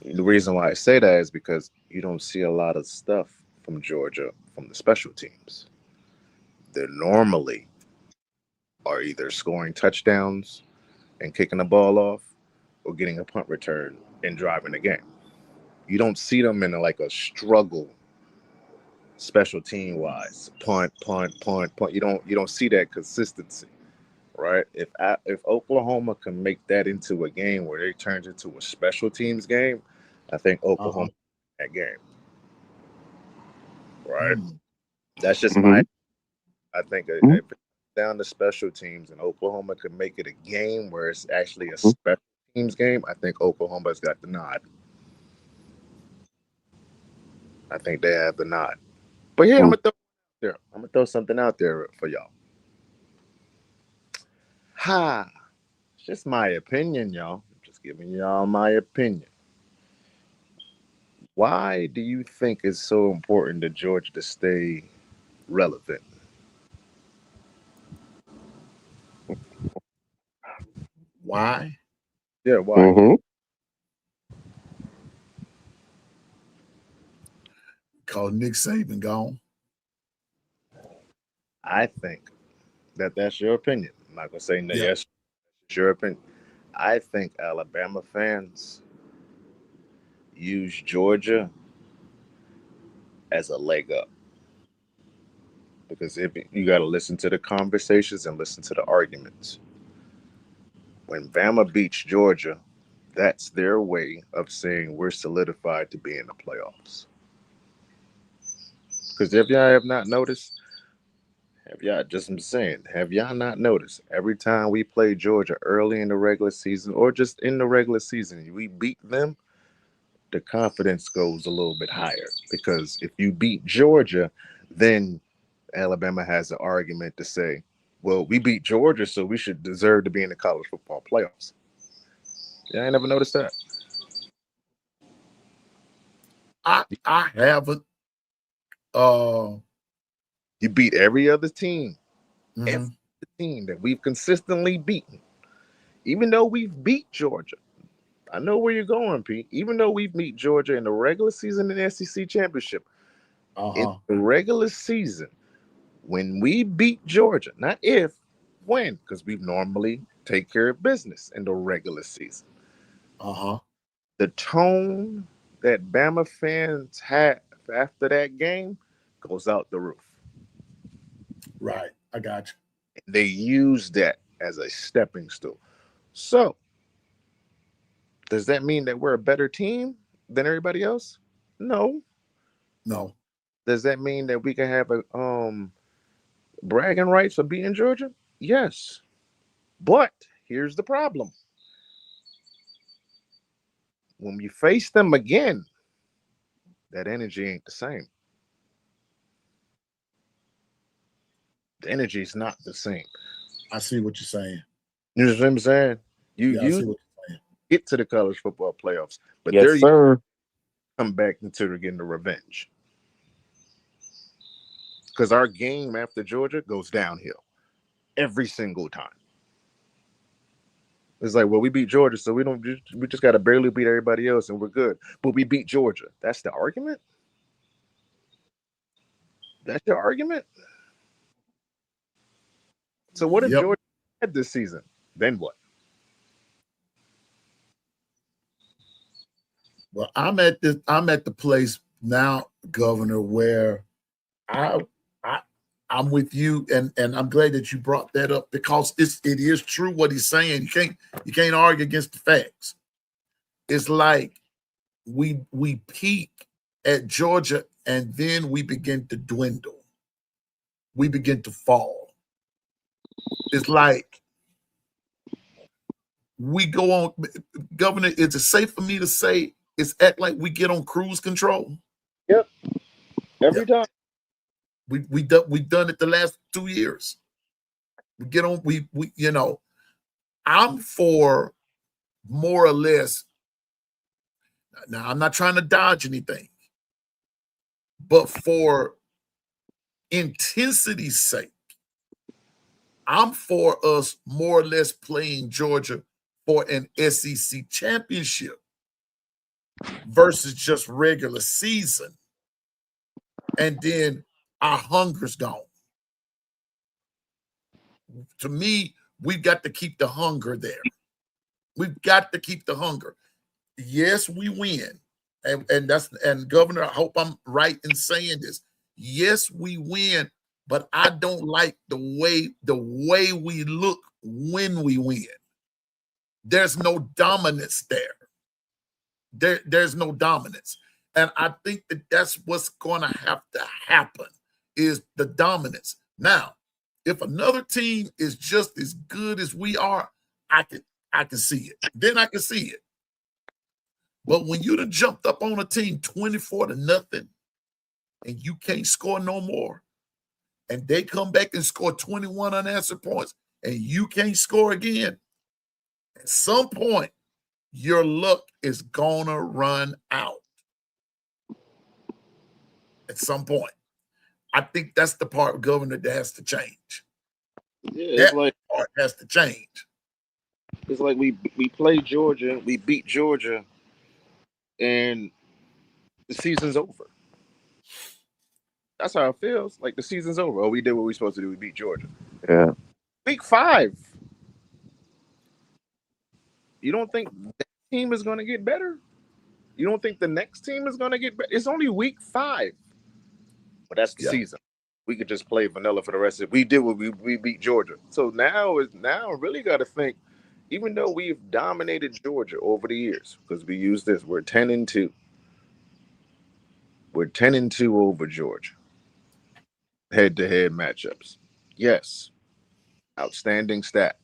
The reason why I say that is because you don't see a lot of stuff from Georgia from the special teams. They normally are either scoring touchdowns and kicking the ball off, or getting a punt return and driving the game. You don't see them in like a struggle special team wise, punt, punt, punt, punt. You don't see that consistency, right? If Oklahoma can make that into a game where it turns into a special teams game, I think Uh-huh. Oklahoma that game, right? Mm. That's just my. Hmm. I think Hmm. if it's down to special teams and Oklahoma can make it a game where it's actually a special teams game, I think Oklahoma's got the nod. I think they have the nod. But yeah, I'm gonna throw something out there for y'all. Ha! It's just my opinion, y'all. I'm just giving y'all my opinion. Why do you think it's so important to Georgia to stay relevant? Why? Yeah, why? Hmm. Because Nick Saban gone. I think that's your opinion. I'm not gonna say no. Yeah. Yes, it's your opinion. I think Alabama fans use Georgia as a leg up, because if you got to listen to the conversations and listen to the arguments. When Bama beats Georgia, That's their way of saying we're solidified to be in the playoffs. Because if y'all have not noticed, have y'all just I'm saying, have y'all not noticed every time we play Georgia early in the regular season or just in the regular season, we beat them, the confidence goes a little bit higher. Because if you beat Georgia, then Alabama has an argument to say, well, we beat Georgia, so we should deserve to be in the college football playoffs. Yeah, I never noticed that. I haven't. You beat every other team, Mhm. every team that we've consistently beaten, even though we've beat Georgia. I know where you're going, Pete. Even though we've beat Georgia in the regular season and SEC championship, in Uh-huh. the regular season, when we beat Georgia, not if, when, because we normally take care of business in the regular season. Uh-huh. The tone that Bama fans have after that game goes out the roof. Right. I got you. They use that as a stepping stool. So, does that mean that we're a better team than everybody else? No. No. Does that mean that we can have a bragging rights for beating Georgia? Yes. But here's the problem. When we face them again, that energy ain't the same. The energy is not the same. I see what you're saying. You know what I'm saying? Yeah, I You see what you're saying. get to the college football playoffs, but Yes, there you sir. come back into getting the revenge. Because our game after Georgia goes downhill every single time. It's like, well, we beat Georgia, so we just got to barely beat everybody else, and we're good. But we beat Georgia. That's the argument. That's your argument. So what if Yep. Georgia had this season? Then what? Well, I'm at the place now, Governor, where I I I'm with you, and I'm glad that you brought that up because it is true what he's saying. You can't argue against the facts. It's like we peak at Georgia and then we begin to dwindle. We begin to fall. It's like we go on, Governor. Is it safe for me to say it's act like we get on cruise control? Yep. Yeah, Every time. we've done it the last 2 years. We get on. We I'm for more or less. Now I'm not trying to dodge anything, but for intensity's sake, I'm for us more or less playing Georgia for an SEC championship versus just regular season, and then our hunger's gone. To me, we've got to keep the hunger there. We've got to keep the hunger. Yes, we win. And Governor, I hope I'm right in saying this. Yes, we win, but I don't like the way we look when we win. There's no dominance there. There's no dominance. And I think that that's what's going to have to happen is the dominance. Now, if another team is just as good as we are, I can see it. Then I can see it. But when you done jumped up on a team 24-0 and you can't score no more, and they come back and score 21 unanswered points and you can't score again, at some point, your luck is gonna run out. At some point. I think that's the part, Governor, that has to change. Yeah, That part has to change. it's like we played Georgia, we beat Georgia, and the season's over. That's how it feels. Like the season's over. Oh, we did what we were supposed to do. We beat Georgia. Yeah. Week 5. You don't think that team is going to get better? You don't think the next team is going to get better? It's only week 5, but that's the Yeah. season. We could just play vanilla for the rest of it. We did what we beat Georgia. So now I really got to think even though we've dominated Georgia over the years, because we use this, we're 10-2. We're 10-2 over Georgia. Head-to-head matchups. Yes, outstanding stat.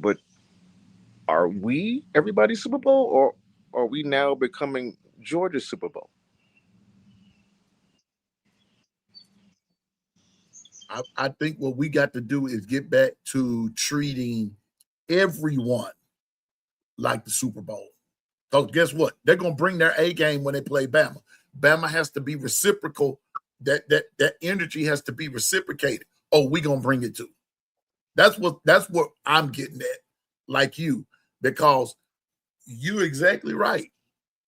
But are we everybody's Super Bowl, or are we now becoming Georgia's Super Bowl? I think what we got to do is get back to treating everyone like the Super Bowl. Because guess what? They're gonna bring their A game when they play Bama. Bama has to be reciprocal. That energy has to be reciprocated. Oh, we gonna bring it to. That's what I'm getting at, like you, because you're exactly right.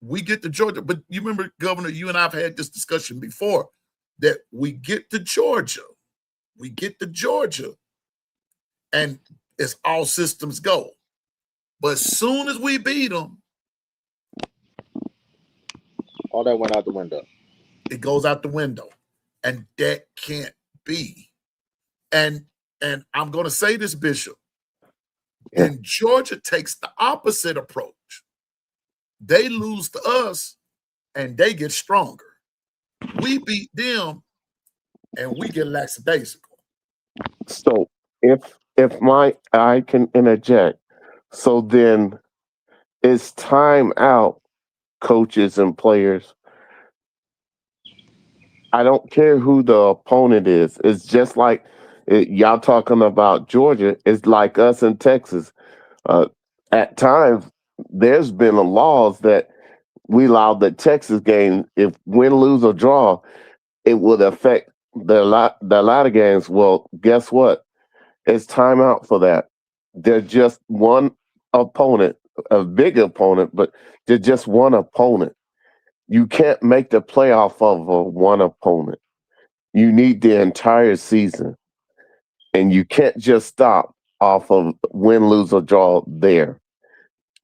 We get to Georgia, but you remember, Governor, you and I've had this discussion before that we get to Georgia, and it's all systems go. But as soon as we beat them, All that went out the window. it goes out the window, and that can't be. And I'm going to say this, Bishop. Yeah. And Georgia takes the opposite approach. They lose to us, and they get stronger. We beat them, and we get lackadaisical. So if I can interject, so then it's time out, coaches and players. I don't care who the opponent is. It's just like y'all talking about Georgia. It's like us in Texas. At times, there's been a laws that we allow the Texas game, if win, lose, or draw, it would affect the latter games. Well, guess what? It's time out for that. They're just one opponent, a big opponent, but they're just one opponent. You can't make the playoff of one opponent. You need the entire season, and you can't just stop off of win, lose, or draw there.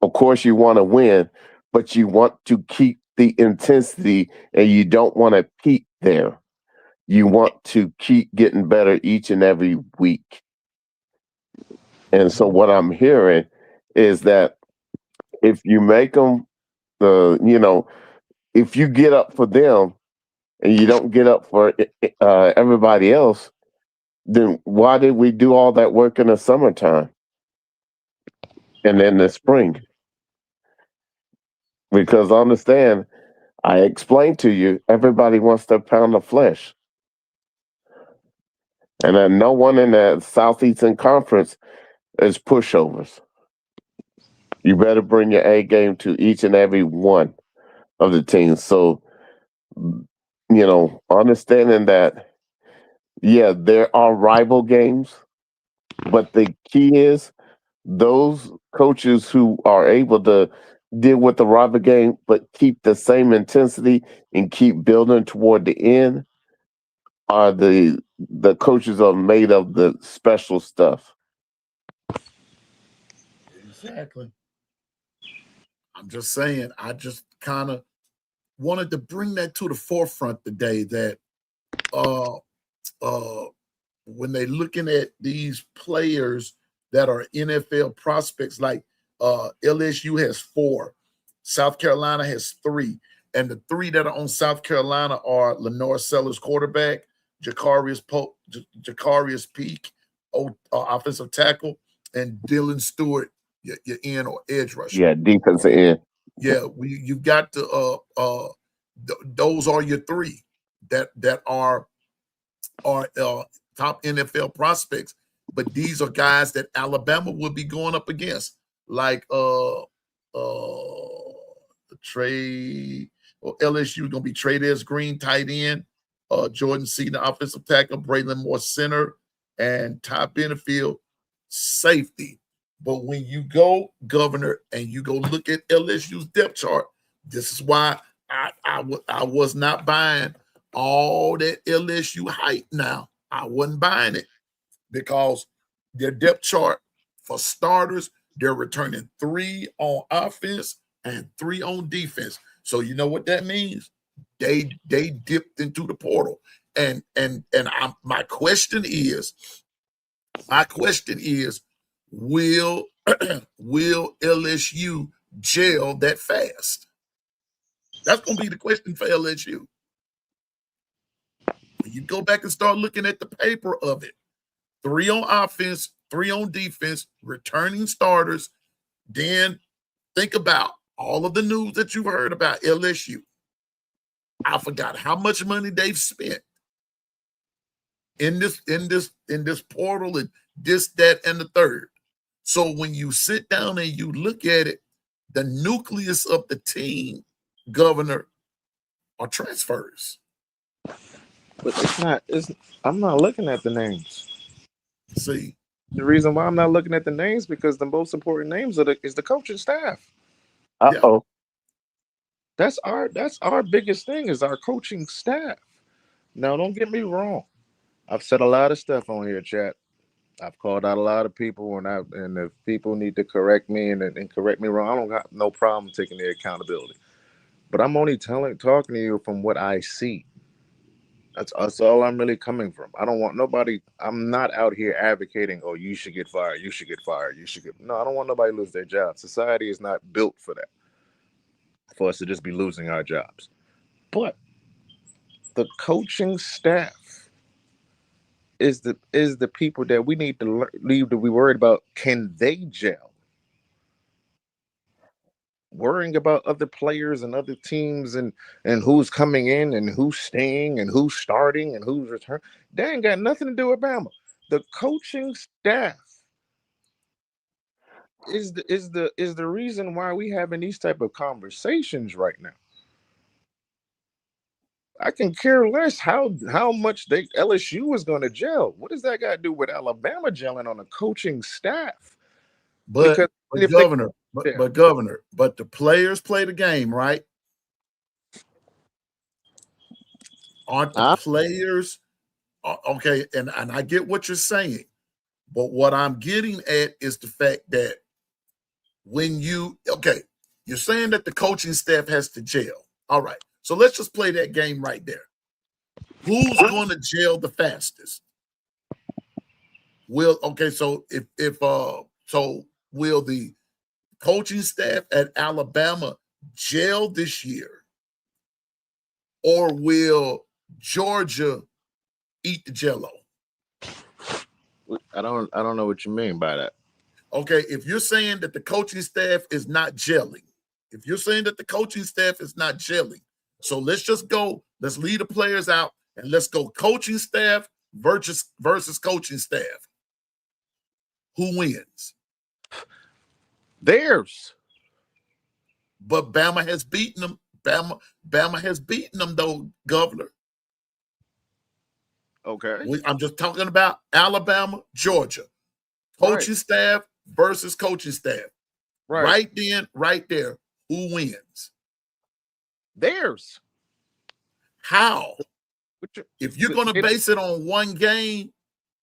Of course, you want to win, but you want to keep the intensity, and you don't want to peak there. You want to keep getting better each and every week. And so, what I'm hearing is that if you make them, if you get up for them and you don't get up for everybody else, then why did we do all that work in the summertime and in the spring? Because understand, I explained to you, everybody wants their pound of flesh. And then no one in the Southeastern Conference is pushovers. You better bring your A game to each and every one of the teams. So, understanding that, yeah, there are rival games, but the key is those coaches who are able to deal with the rival game, but keep the same intensity and keep building toward the end are the coaches are made of the special stuff. Exactly. I'm just saying, I just kind of wanted to bring that to the forefront today that when they're looking at these players that are NFL prospects, like LSU has 4, South Carolina has 3, and the 3 that are on South Carolina are Lenore Sellers, quarterback, Jacarius Peak, offensive tackle, and Dylan Stewart, your end or edge rusher. Yeah, defensive end. Yeah, you got to those are your 3 that are top NFL prospects, but these are guys that Alabama would be going up against, like Trey or LSU is gonna be Trey Green, tight end, Jordan Seaton, offensive tackle, Braylon Moore, center, and Ty Benefield, safety. But when you go, Governor, and you go look at LSU's depth chart, this is why I was not buying all that LSU hype now. I wasn't buying it because their depth chart, for starters, they're returning 3 on offense and 3 on defense. So you know what that means? They dipped into the portal. And my question is, will will LSU gel that fast? That's going to be the question for LSU. When you go back and start looking at the paper of it, 3 on offense, 3 on defense, returning starters, then think about all of the news that you've heard about LSU. I forgot how much money they've spent in this portal and this, that, and the third. So when you sit down and you look at it, the nucleus of the team, Governor, are transfers. But I'm not looking at the names. See, The reason why I'm not looking at the names because the most important names is the coaching staff. Uh-oh. That's our biggest thing is our coaching staff. Now, don't get me wrong. I've said a lot of stuff on here, chat. I've called out a lot of people, and if people need to correct me and correct me wrong, I don't got no problem taking the accountability. But I'm only talking to you from what I see. That's all I'm really coming from. I don't want nobody. I'm not out here advocating. Oh, you should get fired. You should get fired. You should get. No, I don't want nobody to lose their job. Society is not built for that. For us to just be losing our jobs. But the coaching staff is the people that we need to leave to be worried about. Can they gel? Worrying about other players and other teams and who's coming in and who's staying and who's starting and who's returning. They ain't got nothing to do with Bama. The coaching staff is the reason why we having these type of conversations right now. I can care less how much LSU is going to gel. What does that got to do with Alabama gelling on a coaching staff? but Because Governor, but the players play the game, right? Aren't the players okay? And I get what you're saying, but what I'm getting at is the fact that when you're saying that the coaching staff has to gel. All right, so let's just play that game right there. Who's going to gel the fastest? Will the coaching staff at Alabama gel this year, or will Georgia eat the jello? I don't know what you mean by that. Okay, if you're saying that the coaching staff is not gelling, so let's just go, let's leave the players out and let's go coaching staff versus coaching staff. Who wins? Theirs. But Bama has beaten them. Bama has beaten them, though, Governor. Okay. I'm just talking about Alabama, Georgia. Coaching staff versus coaching staff. Right there, who wins? Theirs. How? If you're going to base it on one game,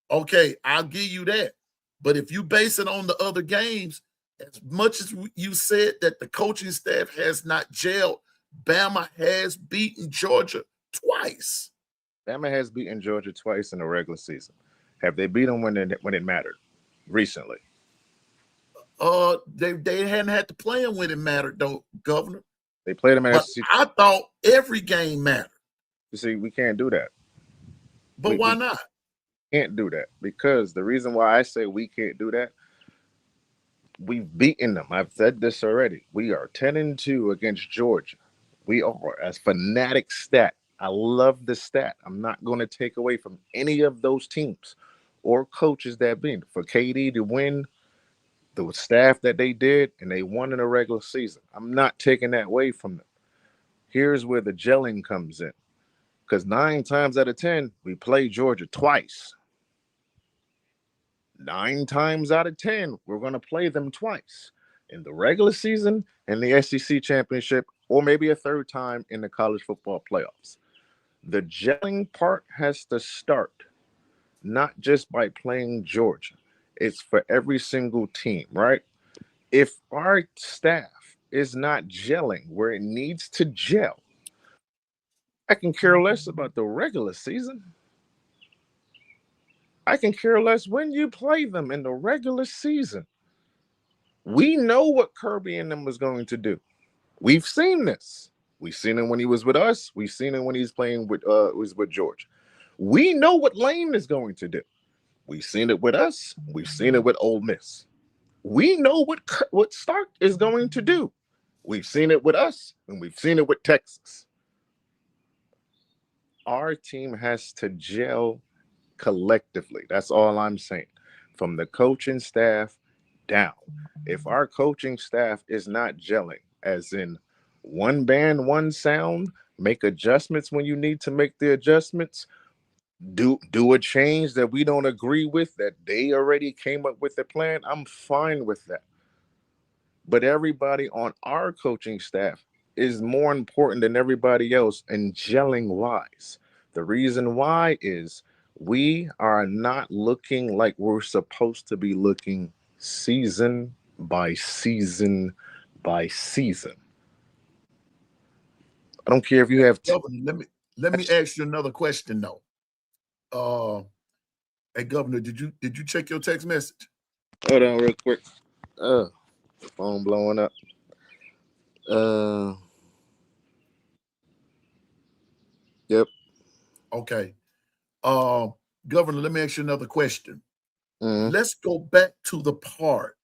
okay, I'll give you that. But if you base it on the other games, as much as you said that the coaching staff has not gelled, Bama has beaten Georgia twice. Bama has beaten Georgia twice in the regular season. Have they beat them when it mattered recently? They hadn't had to play them when it mattered, though, Governor. They played them at I thought every game mattered. You see, we can't do that. But why not? Can't do that because the reason why I say we can't do that, we've beaten them. I've said this already. We are 10-2 against Georgia. We are as fanatic stat. I love the stat. I'm not going to take away from any of those teams or coaches that beat. For KD to win the staff that they did and they won in a regular season, I'm not taking that away from them. Here's where the gelling comes in. Because 9 times out of 10, we play Georgia twice. 9 times out of 10, we're going to play them twice in the regular season and the SEC championship, or maybe a third time in the college football playoffs. The gelling part has to start, not just by playing Georgia. It's for every single team, right? If our staff is not gelling where it needs to gel, I can care less about the regular season. I can care less when you play them in the regular season. We know what Kirby and them was going to do. We've seen this. We've seen it when he was with us. We've seen it when he's playing with was with George. We know what Lane is going to do. We've seen it with us. We've seen it with Ole Miss. We know what Stark is going to do. We've seen it with us, and we've seen it with Texas. Our team has to gel collectively. That's all I'm saying. From the coaching staff down. If our coaching staff is not gelling, as in one band, one sound, make adjustments when you need to make the adjustments, do a change that we don't agree with, that they already came up with a plan, I'm fine with that. But everybody on our coaching staff is more important than everybody else in gelling wise. The reason why is we are not looking like we're supposed to be looking season by season by season. I don't care if you have Governor, let me ask you another question though. Hey Governor, did you check your text message? Hold on real quick. Phone blowing up. Yep. Okay. Governor, let me ask you another question. Mhm. Let's go back to the part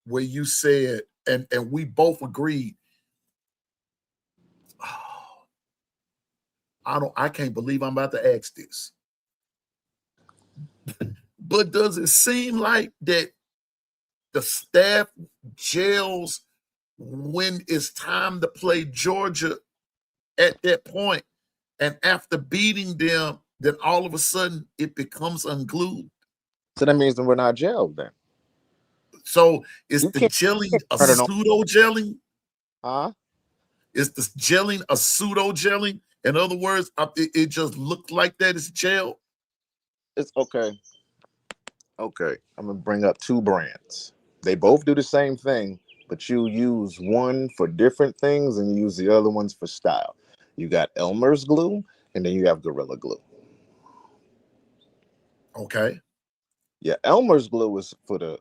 where you said, and we both agreed. I can't believe I'm about to ask this. But does it seem like that the staff gels when it's time to play Georgia at that point, and after beating them, then all of a sudden it becomes unglued? So that means that we're not gelled then. So is You the can't gelling a turn it on. pseudo gelling? Huh? Is the gelling a pseudo gelling? In other words, it just looked like that it's gel. It's okay. Okay. I'm gonna bring up two brands. They both do the same thing, but you use one for different things and you use the other ones for style. You got Elmer's glue and then you have Gorilla Glue. Okay. Yeah, Elmer's glue is for the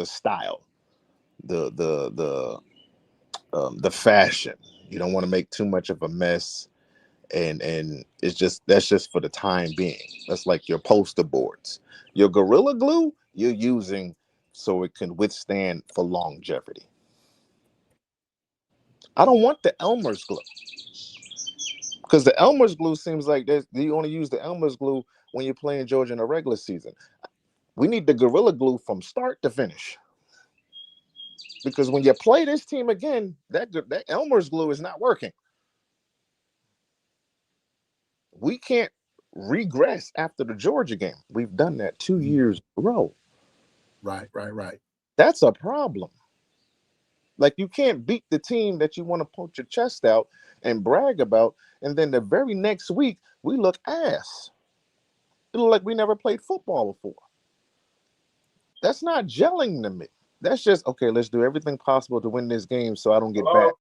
style, the fashion. You don't want to make too much of a mess, and that's just for the time being. That's like your poster boards. Your Gorilla Glue you're using so it can withstand for longevity. I don't want the Elmer's glue because the Elmer's glue seems like you only use the Elmer's glue when you're playing Georgia in a regular season. We need the Gorilla Glue from start to finish. Because when you play this team again, that Elmer's glue is not working. We can't regress after the Georgia game. We've done that 2 years in a row. Right. That's a problem. Like you can't beat the team that you want to put your chest out and brag about, and then the very next week we look ass. It look like we never played football before. That's not gelling to me. That's just okay. Let's do everything possible to win this game so I don't get back.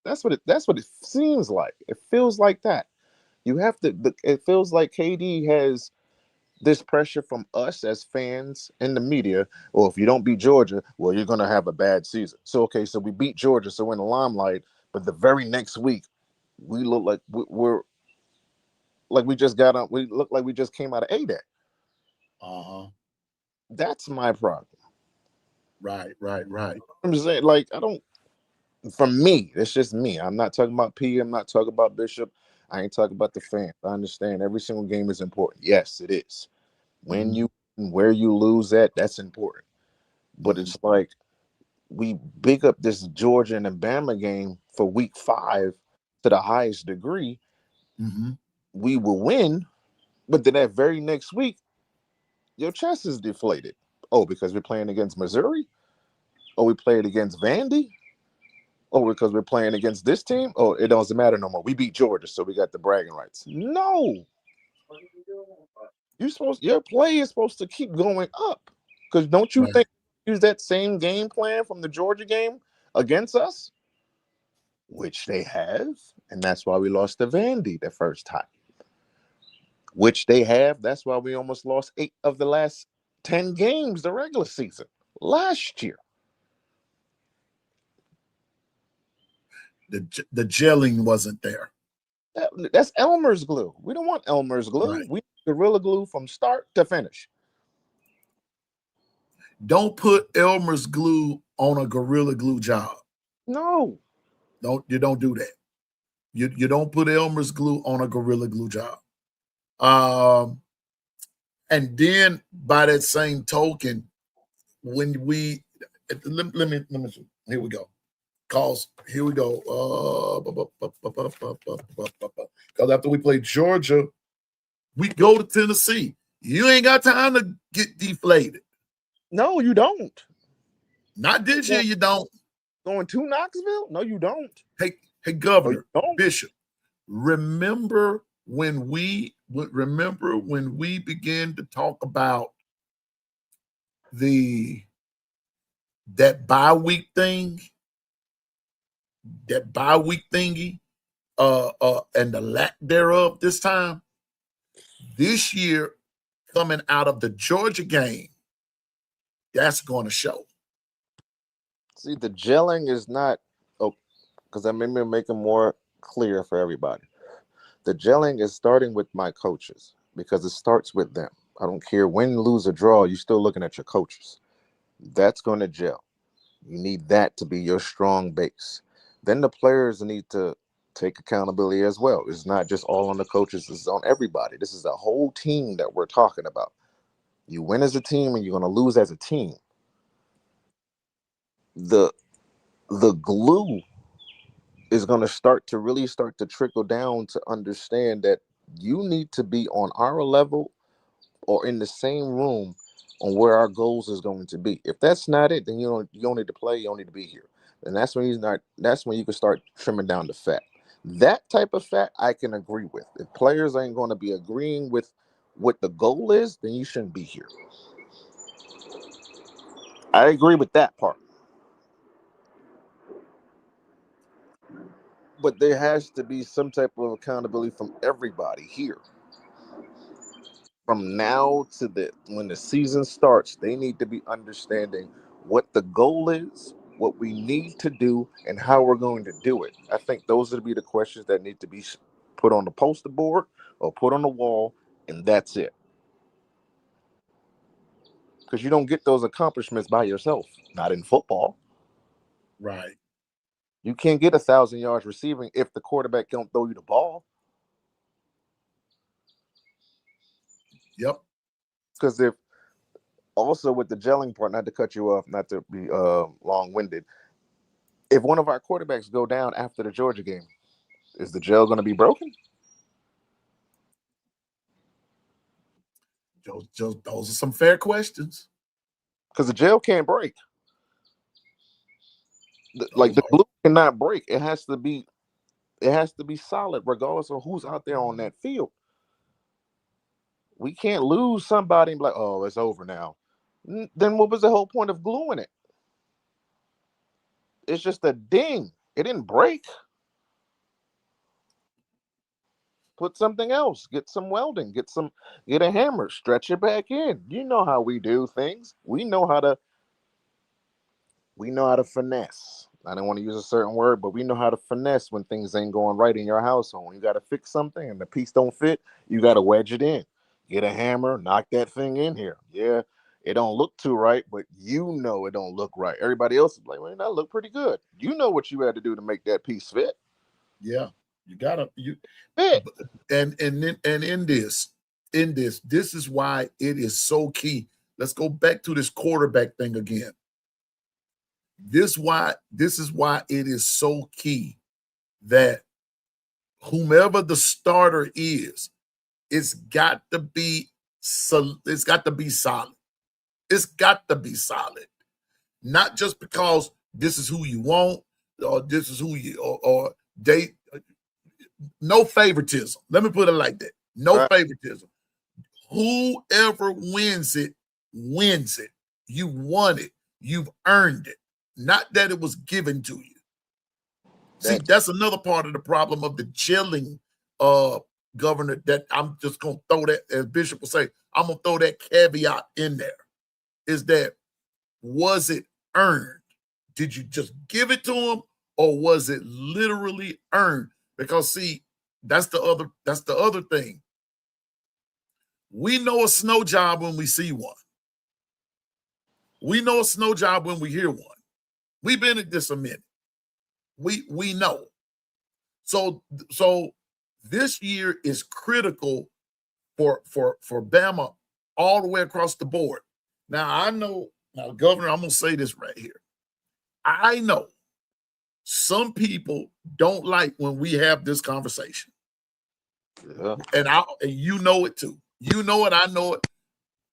That's what it seems like. It feels like that. You have to. It feels like KD has this pressure from us as fans and the media. Or if you don't beat Georgia, well, you're gonna have a bad season. So okay, so we beat Georgia, so we're in the limelight. But the very next week, we look like we're like we just got on. We look like we just came out of A-Day. That's my problem. Right. I'm just saying, like I don't. For me, it's just me. I'm not talking about P. I'm not talking about Bishop. I ain't talking about the fans. I understand every single game is important. Yes, it is. When you where you lose at, that's important. But it's like we big up this Georgia and Alabama game for week 5 to the highest degree. We will win, but then that very next week, your chest is deflated. Oh, because we're playing against Missouri? Oh, we played against Vandy? Oh, because we're playing against this team? Oh, it doesn't matter no more. We beat Georgia, so we got the bragging rights. No. Your play is supposed to keep going up. Because don't you think use that same game plan from the Georgia game against us? Which they have, and that's why we lost to Vandy the first time. which they have. That's why we almost lost 8 of the last 10 games the regular season last year. The gelling wasn't there. That's Elmer's glue. We don't want Elmer's glue. Right. We need Gorilla Glue from start to finish. Don't put Elmer's glue on a Gorilla Glue job. No. You don't do that. You don't put Elmer's glue on a Gorilla Glue job. And then by that same token, when we let me see. Here we go. Cause here we go. Because after we play Georgia, we go to Tennessee. You ain't got time to get deflated. No, you don't. Not this year, you don't. Going to Knoxville? No, you don't. Hey, Governor, don't. Bishop, remember when we began to talk about that bye week thing, thingy, and the lack thereof this time? This year, coming out of the Georgia game, that's going to show. See, the gelling is not, because I maybe make it more clear for everybody. The gelling is starting with my coaches because it starts with them. I don't care win, lose, or draw. You're still looking at your coaches. That's going to gel. You need that to be your strong base. Then the players need to take accountability as well. It's not just all on the coaches. It's on everybody. This is a whole team that we're talking about. You win as a team and you're going to lose as a team. The glue is going to start to trickle down to understand that you need to be on our level or in the same room on where our goals is going to be. If that's not it, then you don't need to play. You don't need to be here. And that's when you can start trimming down the fat. That type of fat I can agree with. If players ain't going to be agreeing with what the goal is, then you shouldn't be here. I agree with that part. But there has to be some type of accountability from everybody here. From now to when the season starts, they need to be understanding what the goal is, what we need to do, and how we're going to do it. I think those would be the questions that need to be put on the poster board or put on the wall, and that's it. Because you don't get those accomplishments by yourself, not in football. Right. You can't get 1,000 yards receiving if the quarterback don't throw you the ball. Yep. Because also with the gelling part, not to cut you off, not to be long-winded, if one of our quarterbacks go down after the Georgia game, is the gel going to be broken? Those are some fair questions. Because the gel can't break. The glue cannot break. It has to be solid regardless of who's out there on that field. We can't lose somebody and be like, oh, it's over now. Then what was the whole point of gluing it? It's just a ding. It didn't break. Put something else. Get some welding. Get a hammer. Stretch it back in. You know how we do things. We know how to finesse. I don't want to use a certain word, but we know how to finesse when things ain't going right in your household. When you got to fix something and the piece don't fit, you got to wedge it in. Get a hammer, knock that thing in here. Yeah, it don't look too right, but you know it don't look right. Everybody else is like, well, that look pretty good. You know what you had to do to make that piece fit. Yeah, you gotta fit. And in this is why it is so key. Let's go back to this quarterback thing again. This is why it is so key that whomever the starter is, it's got to be solid. It's got to be solid. Not just because this is who you want or this is who you or they. No favoritism. Let me put it like that. No favoritism. Whoever wins it, wins it. You won it. You've earned it. Not that it was given to you. See, that's another part of the problem of the gelling Governor, that I'm just going to throw that, as Bishop will say, I'm going to throw that caveat in there, is that, was it earned? Did you just give it to him, or was it literally earned? Because see, that's the other thing. We know a snow job when we see one. We know a snow job when we hear one. We've been at this a minute. We know. So this year is critical for Bama all the way across the board. Now I know, now Governor, I'm gonna say this right here. I know some people don't like when we have this conversation. Yeah. And you know it too. You know it, I know it.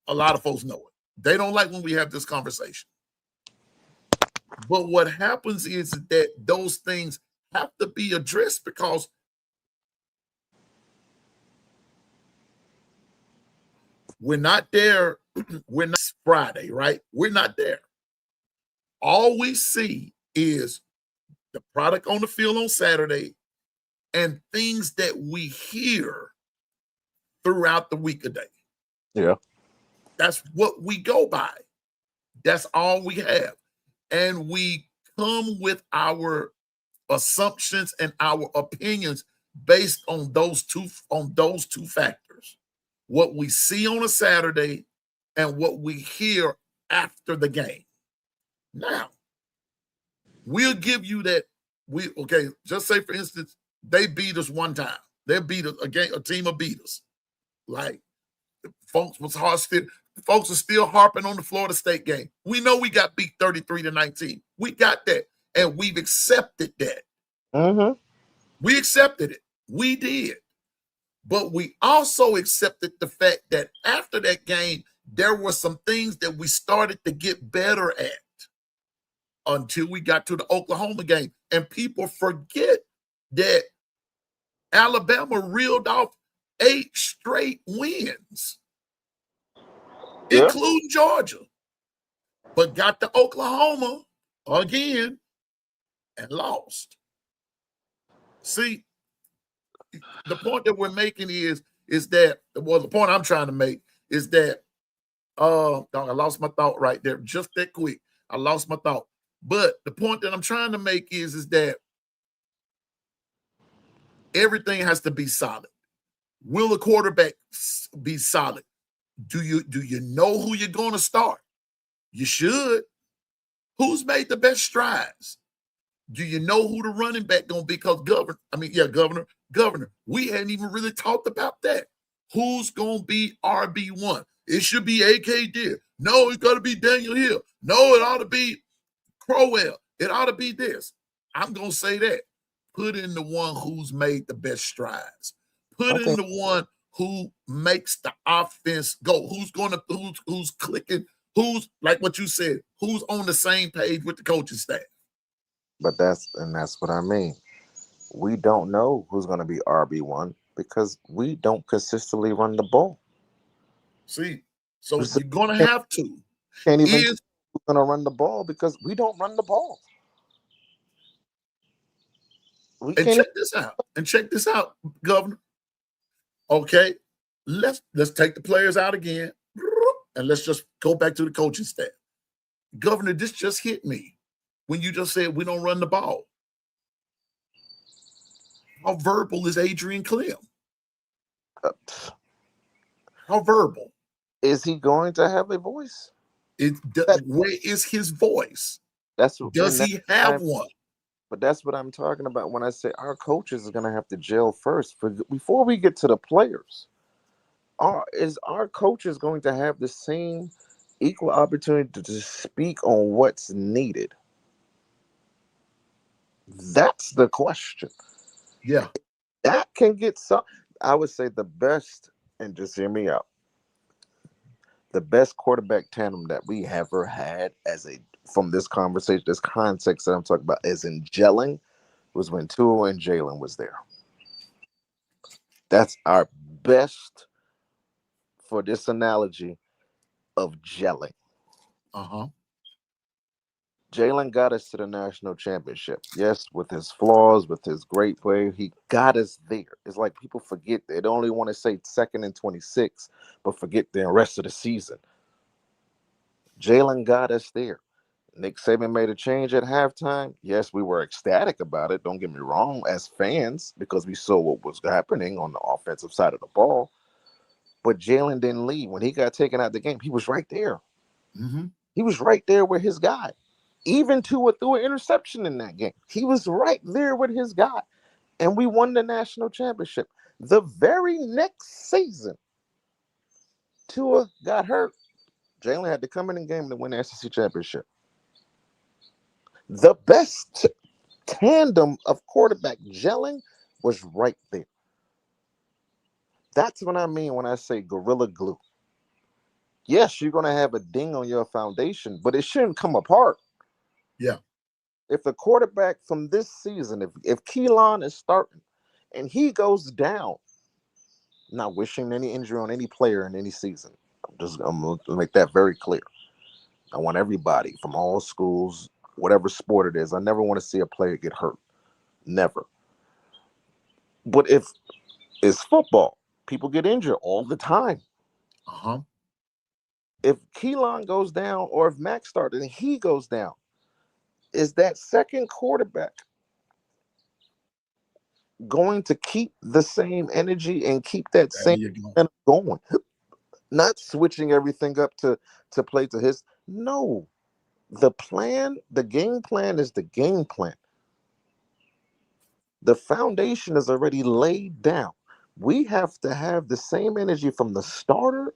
A lot of folks know it. They don't like when we have this conversation. But what happens is that those things have to be addressed, because we're not there. We're not Friday, right? We're not there. All we see is the product on the field on Saturday and things that we hear throughout the week-a-day. Yeah. That's what we go by. That's all we have. And we come with our assumptions and our opinions based on those two factors. What we see on a Saturday and what we hear after the game. Now, we'll give you that. Just say for instance, they beat us one time. They beat a team of beat us. Like, folks are still harping on the Florida State game. We know we got beat 33-19. We got that, and we've accepted that. Mm-hmm. We accepted it. We did. But we also accepted the fact that after that game, there were some things that we started to get better at until we got to the Oklahoma game. And people forget that Alabama reeled off 8 straight wins, including Georgia, but got to Oklahoma again and lost. See, the point that we're making is that, well, the point I'm trying to make is that, I lost my thought right there, just that quick. I lost my thought. But the point that I'm trying to make is that everything has to be solid. Will a quarterback be solid? Do you know who you're going to start? You should. Who's made the best strides? Do you know who the running back going to be? Because Governor, we hadn't even really talked about that. Who's going to be RB1? It should be A.K. Deer. No, it's got to be Daniel Hill. No, it ought to be Crowell. It ought to be this. I'm going to say that. Put in the one who's made the best strides. Put in the one who makes the offense go. Who's clicking? Who's, like what you said, who's on the same page with the coaching staff? But that's what I mean. We don't know who's going to be RB1 because we don't consistently run the ball. See, so you're going to have to. Can't even who's going to run the ball because we don't run the ball. Check this out, Governor. Okay, let's take the players out again, and let's just go back to the coaching staff. Governor, this just hit me when you just said we don't run the ball. How verbal is Adrian Clem? How verbal? Is he going to have a voice? Where is his voice? Does he have one? But that's what I'm talking about when I say our coaches are going to have to gel first before we get to the players. Is our coaches going to have the same equal opportunity to speak on what's needed? That's the question. Yeah. That can get some. I would say the best, and just hear me out, the best quarterback tandem that we ever had from this conversation, this context that I'm talking about, as in gelling, was when Tua and Jalen was there. That's our best for this analogy of gelling. Jalen got us to the national championship. Yes, with his flaws, with his great play, he got us there. It's like people forget they only want to say second and 26, but forget the rest of the season. Jalen got us there. Nick Saban made a change at halftime. Yes, we were ecstatic about it. Don't get me wrong, as fans, because we saw what was happening on the offensive side of the ball. But Jalen didn't leave. When he got taken out of the game, he was right there. Mm-hmm. He was right there with his guy. Even Tua threw an interception in that game. He was right there with his guy. And we won the national championship. The very next season, Tua got hurt. Jalen had to come in the game to win the SEC championship. The best tandem of quarterback gelling was right there. That's what I mean when I say gorilla glue. Yes, you're going to have a ding on your foundation, but it shouldn't come apart. Yeah. If the quarterback from this season, if Keelan is starting and he goes down, not wishing any injury on any player in any season. I'm going to make that very clear. I want everybody from all schools, whatever sport it is, I never want to see a player get hurt. Never. But if it's football, people get injured all the time. Uh-huh. If Keelan goes down or if Max started and he goes down, is that second quarterback going to keep the same energy and keep that There same you go. momentum going? Not switching everything up to play to his. No. The game plan is the game plan. The foundation is already laid down. We have to have the same energy from the starter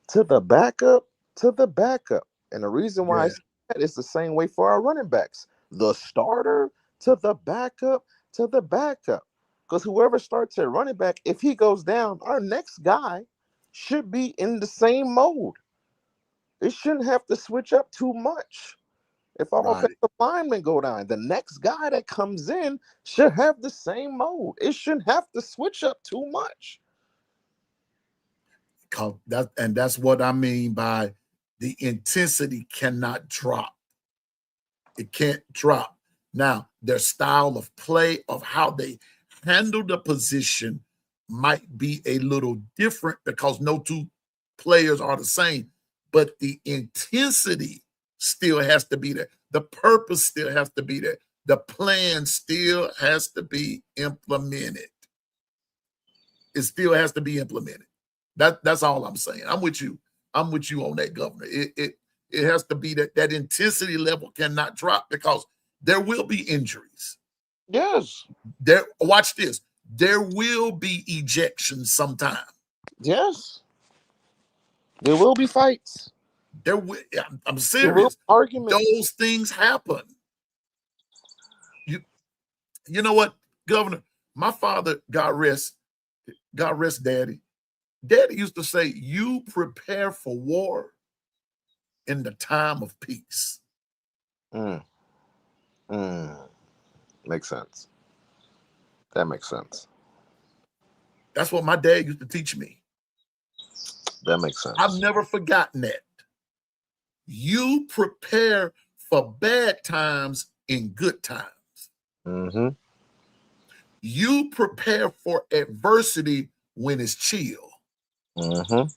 to the backup to the backup. And the reason why I Yeah. say that is the same way for our running backs. The starter to the backup to the backup. Because whoever starts at running back, if he goes down, our next guy should be in the same mode. It shouldn't have to switch up too much. If our Right. offensive linemen go down, the next guy that comes in should have the same mode. It shouldn't have to switch up too much. That's what I mean by the intensity cannot drop. It can't drop. Now, their style of play, of how they handle the position, might be a little different because no two players are the same, but the intensity still has to be there. The purpose still has to be there. The plan still has to be implemented. It still has to be implemented. That's all I'm saying. I'm with you. I'm with you on that, Governor. It has to be that intensity level cannot drop because there will be injuries. Yes. Watch this. There will be ejections sometime. Yes. There will be fights. I'm There will be serious. arguments. Those things happen. You know what, Governor? My father, God rest Daddy. Daddy used to say, "You prepare for war in the time of peace." Mm. Makes sense. That makes sense. That's what my dad used to teach me. That makes sense. I've never forgotten that. You prepare for bad times in good times. Mm-hmm. You prepare for adversity when it's chill. Mm-hmm.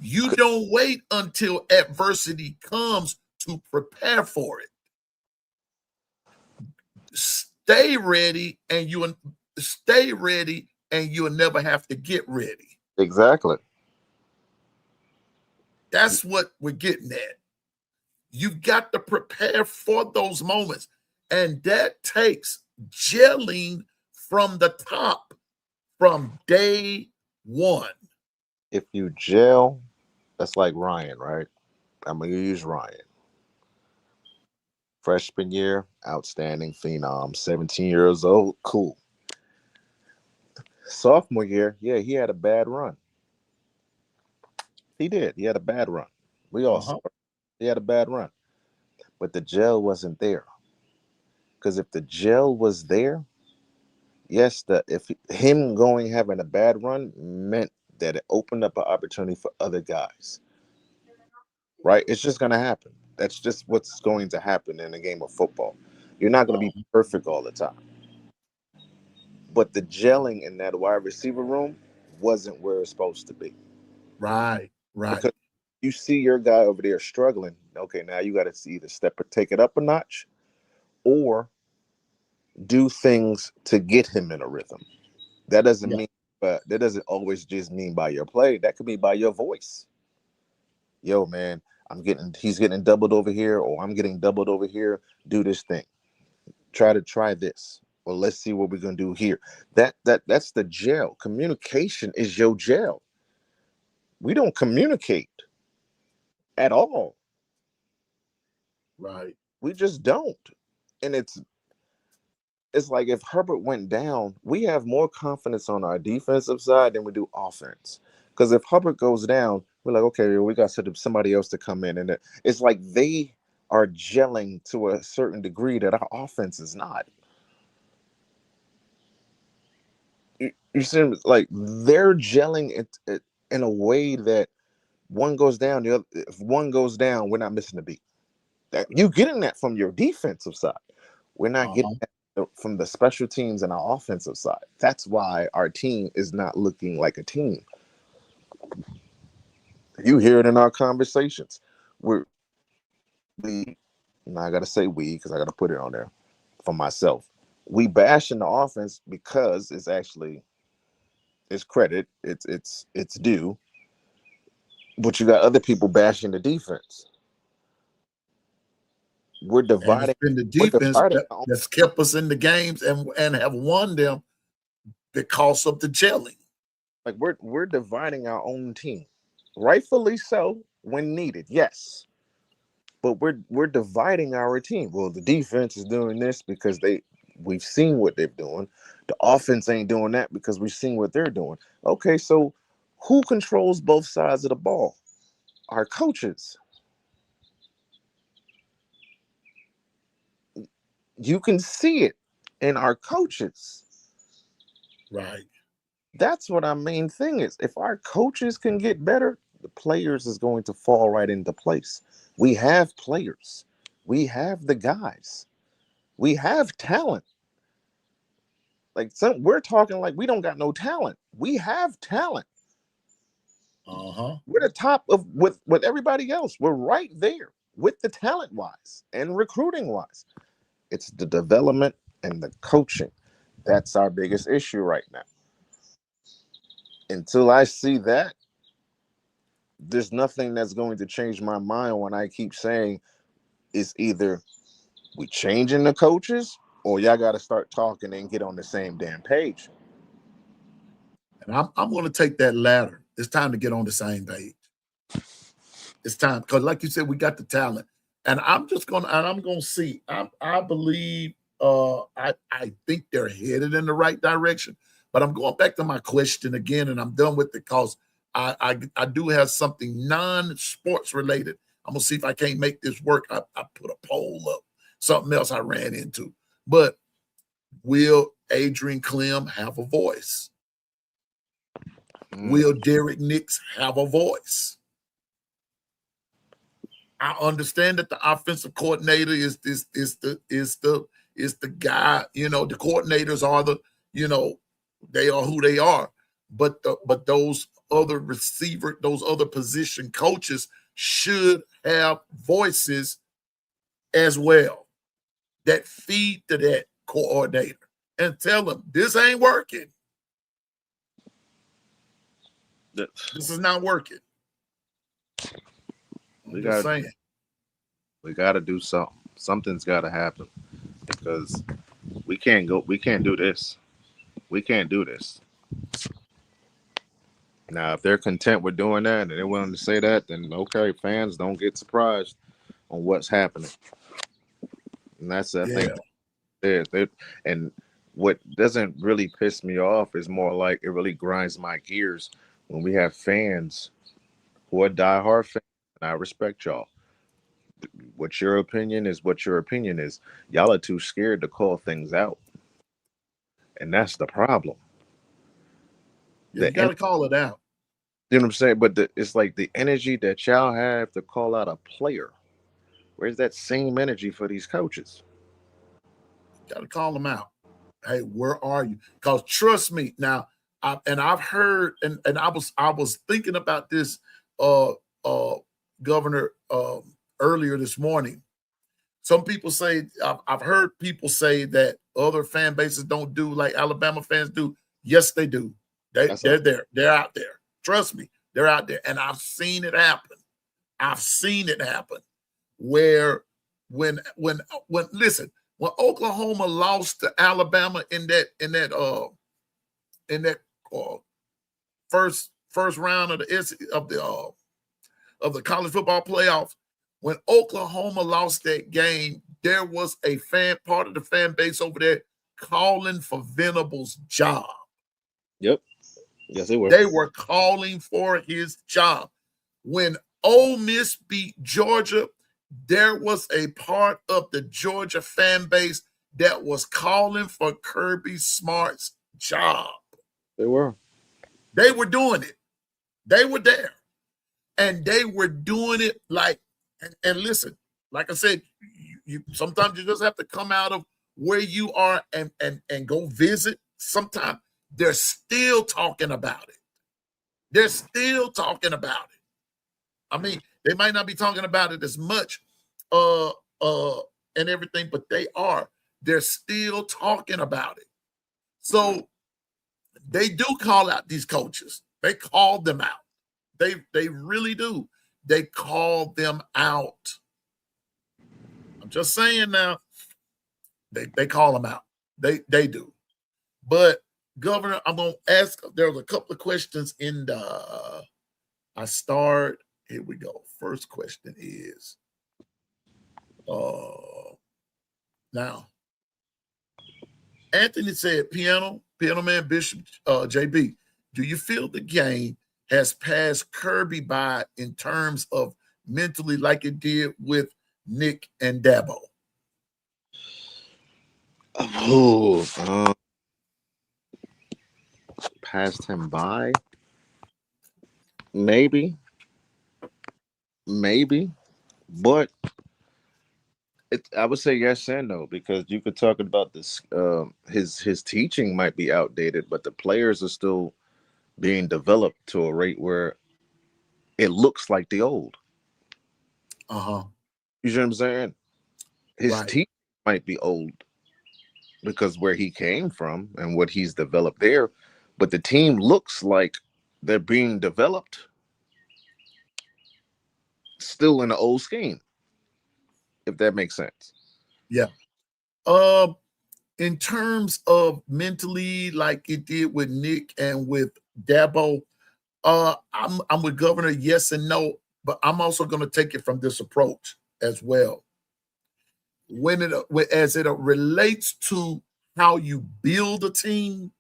You don't wait until adversity comes to prepare for it. Stay ready, and you'll never have to get ready. Exactly. That's what we're getting at. You've got to prepare for those moments. And that takes gelling from the top from day one. If you gel, that's like Ryan, right? I'm going to use Ryan. Freshman year, outstanding phenom, 17 years old, cool. Sophomore year, yeah, he had a bad run. He did. He had a bad run. We all saw it. He had a bad run. But the gel wasn't there. Because if the gel was there, yes, if him having a bad run meant that it opened up an opportunity for other guys. Right? It's just going to happen. That's just what's going to happen in a game of football. You're not going to be perfect all the time. But the gelling in that wide receiver room wasn't where it's supposed to be. Right, right. Because you see your guy over there struggling. Okay, now you got to either take it up a notch, or do things to get him in a rhythm. That doesn't Yeah, mean, but that doesn't always just mean by your play. That could be by your voice. Yo, man, he's getting doubled over here, or I'm getting doubled over here. Do this thing. Try this. Well, let's see what we're gonna do here. That's the gel. Communication is your gel. We don't communicate at all. right. We just don't. And it's like if Herbert went down, we have more confidence on our defensive side than we do offense. Because if Hubbard goes down, we're like, okay, we got somebody else to come in, and it's like they are gelling to a certain degree that our offense is not. You see, like they're gelling in a way that one goes down, the other. If one goes down, we're not missing a beat. That you getting that from your defensive side. We're not getting Uh-huh. that from the special teams and our offensive side. That's why our team is not looking like a team. You hear it in our conversations. We now I gotta say we because I gotta put it on there for myself. We bash in the offense because it's credit, it's due, but you got other people bashing the defense. We're And it's dividing. been the We're defense dividing. that's kept us in the games and have won them because of the gelling. Like we're dividing our own team, rightfully so when needed. Yes, but we're dividing our team. Well, the defense is doing this because we've seen what they're doing. The offense ain't doing that because we've seen what they're doing. Okay, so who controls both sides of the ball? Our coaches. You can see it in our coaches. Right. That's what our main thing is. If our coaches can get better, the players is going to fall right into place. We have players. We have the guys. We have talent. Like we're talking like we don't got no talent. We have talent. Uh-huh. We're the top of with everybody else. We're right there with the talent wise and recruiting wise. It's the development and the coaching. That's our biggest issue right now. Until I see that, there's nothing that's going to change my mind when I keep saying it's either we changing the coaches or y'all got to start talking and get on the same damn page. And I'm going to take that latter. It's time to get on the same page. It's time because, like you said, we got the talent, and I'm gonna see. I believe. I think they're headed in the right direction. But I'm going back to my question again, and I'm done with it because I do have something non-sports related. I'm gonna see if I can't make this work. I put a poll up. Something else I ran into. But will Adrian Clem have a voice? Will Derek Nix have a voice? I understand that the offensive coordinator is the guy. You know, the coordinators are they are who they are. But those those other position coaches should have voices as well that feed to that coordinator and tell them this ain't working. This is not working. I'm just saying. We gotta do something. Something's gotta happen because we can't do this. We can't do this. Now, if they're content with doing that and they're willing to say that, then okay, fans don't get surprised on what's happening. And that's I think and what doesn't really piss me off is more like it really grinds my gears when we have fans who are diehard fans, and I respect y'all. What your opinion is, what your opinion is. Y'all are too scared to call things out, and that's the problem. Yeah, you The got to call it out. You know what I'm saying? But it's like the energy that y'all have to call out a player Where's that same energy for these coaches? Got to call them out. Hey, where are you? Because trust me, now, I've heard, and I was thinking about this, uh, Governor, earlier this morning. Some people say I've heard people say that other fan bases don't do like Alabama fans do. Yes, they do. They're there. They're out there. Trust me, they're out there, and I've seen it happen. I've seen it happen where when listen, when Oklahoma lost to Alabama in that first round of the college football playoffs, when Oklahoma lost that game, there was a part of the fan base over there calling for Venable's job. Yep. Yes, they were. They were calling for his job. When Ole Miss beat Georgia, there was a part of the Georgia fan base that was calling for Kirby Smart's job. They were. They were doing it. They were there. And they were doing it like, and listen, like I said, you sometimes you just have to come out of where you are and go visit. Sometimes they're still talking about it. They're still talking about it. I mean, they might not be talking about it as much and everything, but they are. They're still talking about it. So they do call out these coaches. They call them out. They really do. They call them out. I'm just saying now, they call them out. They do. But Governor, I'm gonna ask. There's a couple of questions in the. I start. Here we go. First question is. Now, Anthony said, piano man Bishop JB, do you feel the game has passed Kirby by in terms of mentally like it did with Nick and Dabo? Oh, passed him by? Maybe, but I would say yes and no, because you could talk about this. His teaching might be outdated, but the players are still being developed to a rate where it looks like the old. You know what I'm saying? His teaching might be old because where he came from and what he's developed there, but the team looks like they're being developed still in the old scheme, if that makes sense. Yeah. In terms of mentally, like it did with Nick and with Dabo, I'm with Governor, yes and no, but I'm also going to take it from this approach as well. As it relates to how you build a team,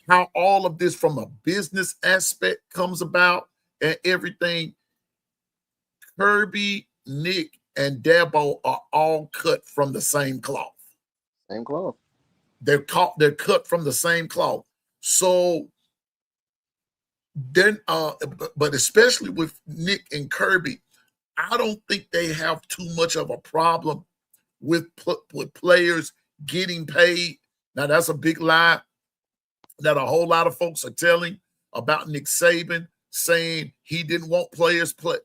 how all of this from a business aspect comes about and everything, Kirby, Nick, and Dabo are all cut from the same cloth. Same cloth. They're cut from the same cloth. So then, but especially with Nick and Kirby, I don't think they have too much of a problem with players getting paid. Now that's a big lie that a whole lot of folks are telling about Nick Saban, saying he didn't want players play.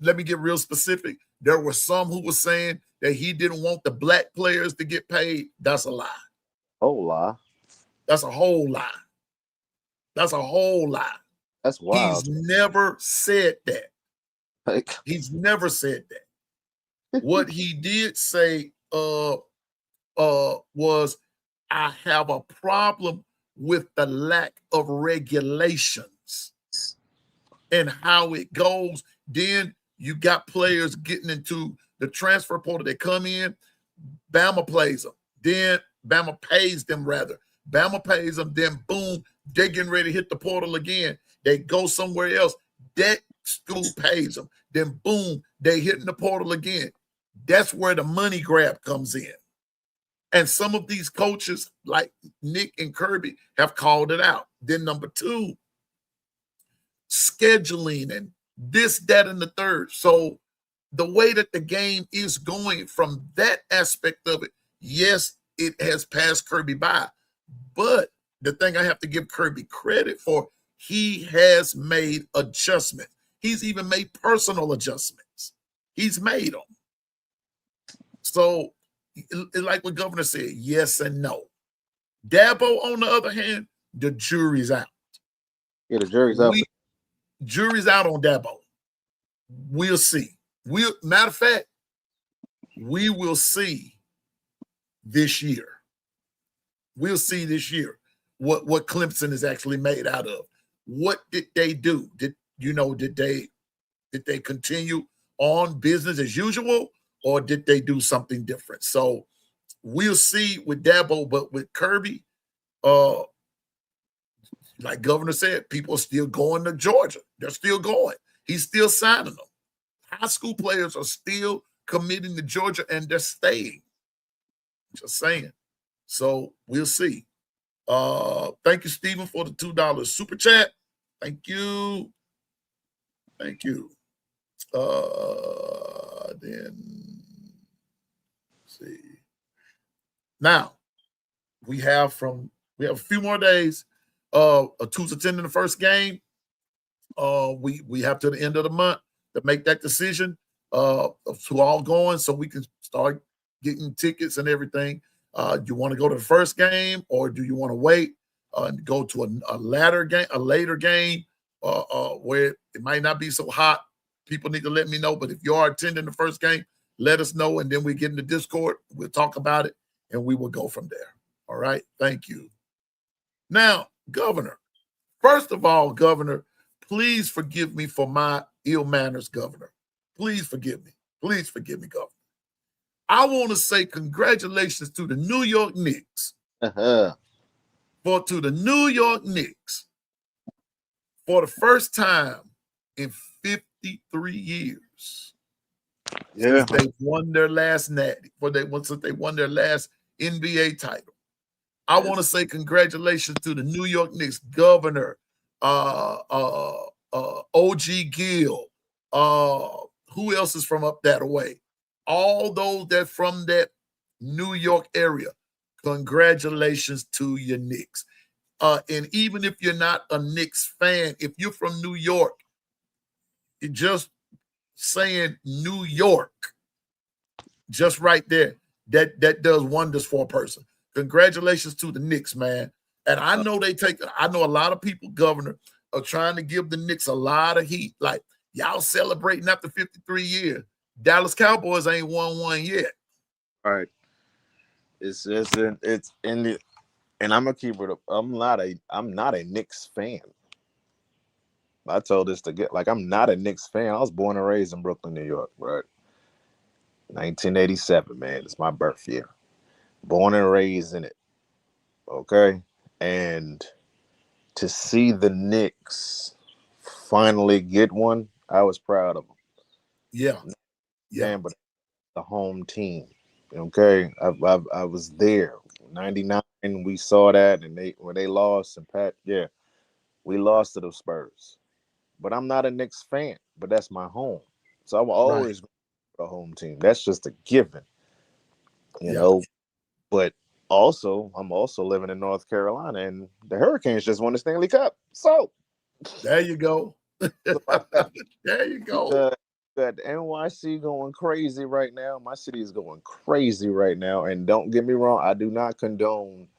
Let me get real specific. There were some who were saying that he didn't want the black players to get paid. That's a lie. Whole lie. That's a whole lie. That's a whole lie. That's wild. He's never said that. Like, He's never said that. What he did say was, I have a problem with the lack of regulations and how it goes. Then you got players getting into the transfer portal. They come in, Bama plays them. Then Bama pays them, rather. Bama pays them, then boom, they're getting ready to hit the portal again. They go somewhere else. That school pays them. Then boom, they hitting the portal again. That's where the money grab comes in. And some of these coaches, like Nick and Kirby, have called it out. Then number two, scheduling and this, that, and the third. So the way that the game is going from that aspect of it, yes, it has passed Kirby by. But the thing I have to give Kirby credit for, he has made adjustments. He's even made personal adjustments. He's made them. So, like what Governor said, yes and no. Dabo, on the other hand, the jury's out. Yeah, the jury's out. Jury's out on Dabo. We'll see. Matter of fact, we will see this year. We'll see this year what Clemson is actually made out of. What did they do? Did they continue on business as usual, or did they do something different? So we'll see with Dabo, but with Kirby, like Governor said, people are still going to Georgia. They're still going. He's still signing them. High school players are still committing to Georgia, and they're staying. Just saying. So we'll see. Thank you, Stephen, for the $2 super chat. Thank you. Thank you. Then let's see. Now we have a few more days. Who's attending the first game? We have to the end of the month to make that decision of who all going, so we can start getting tickets and everything. Do you want to go to the first game, or do you want to wait and go to a later game where it might not be so hot? People need to let me know. But if you are attending the first game, let us know, and then we get in the Discord. We'll talk about it, and we will go from there. All right. Thank you. Now, Governor, first of all, Governor, please forgive me for my ill manners, Governor. Please forgive me. Please forgive me, Governor. I want to say congratulations to the New York Knicks. For the New York Knicks, for the first time in 53 years, since they won their last since they won their last NBA title. I want to say congratulations to the New York Knicks, Governor, OG Gill, who else is from up that way? All those that from that New York area, congratulations to your Knicks. And even if you're not a Knicks fan, if you're from New York, just saying New York, just right there, that does wonders for a person. Congratulations to the Knicks, man. And I know I know a lot of people, Governor, are trying to give the Knicks a lot of heat. Like, y'all celebrating after 53 years. Dallas Cowboys ain't won one yet. All right. It's in the, and I'm gonna keep it up. I'm not a Knicks fan. I told this to get I'm not a Knicks fan. I was born and raised in Brooklyn, New York, right? 1987, man. It's my birth year. Born and raised in it. Okay. And to see the Knicks finally get one, I was proud of them. Yeah. But the home team. Okay. I was there. 99, we saw that, and when they lost, and we lost to the Spurs. But I'm not a Knicks fan, but that's my home. So I will always a home team. That's just a given. You know. But also, I'm also living in North Carolina, and the Hurricanes just won the Stanley Cup. So there you go. There you go. Got NYC going crazy right now. My city is going crazy right now. And don't get me wrong, I do not condone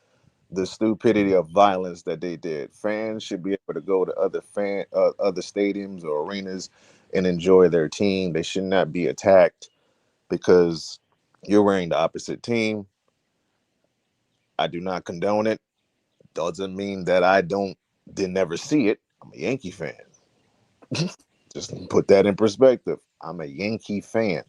the stupidity of violence that they did. Fans should be able to go to other stadiums or arenas and enjoy their team. They should not be attacked because you're wearing the opposite team. I do not condone it. Doesn't mean that I didn't never see it. I'm a Yankee fan. Just put that in perspective. I'm a Yankee fan.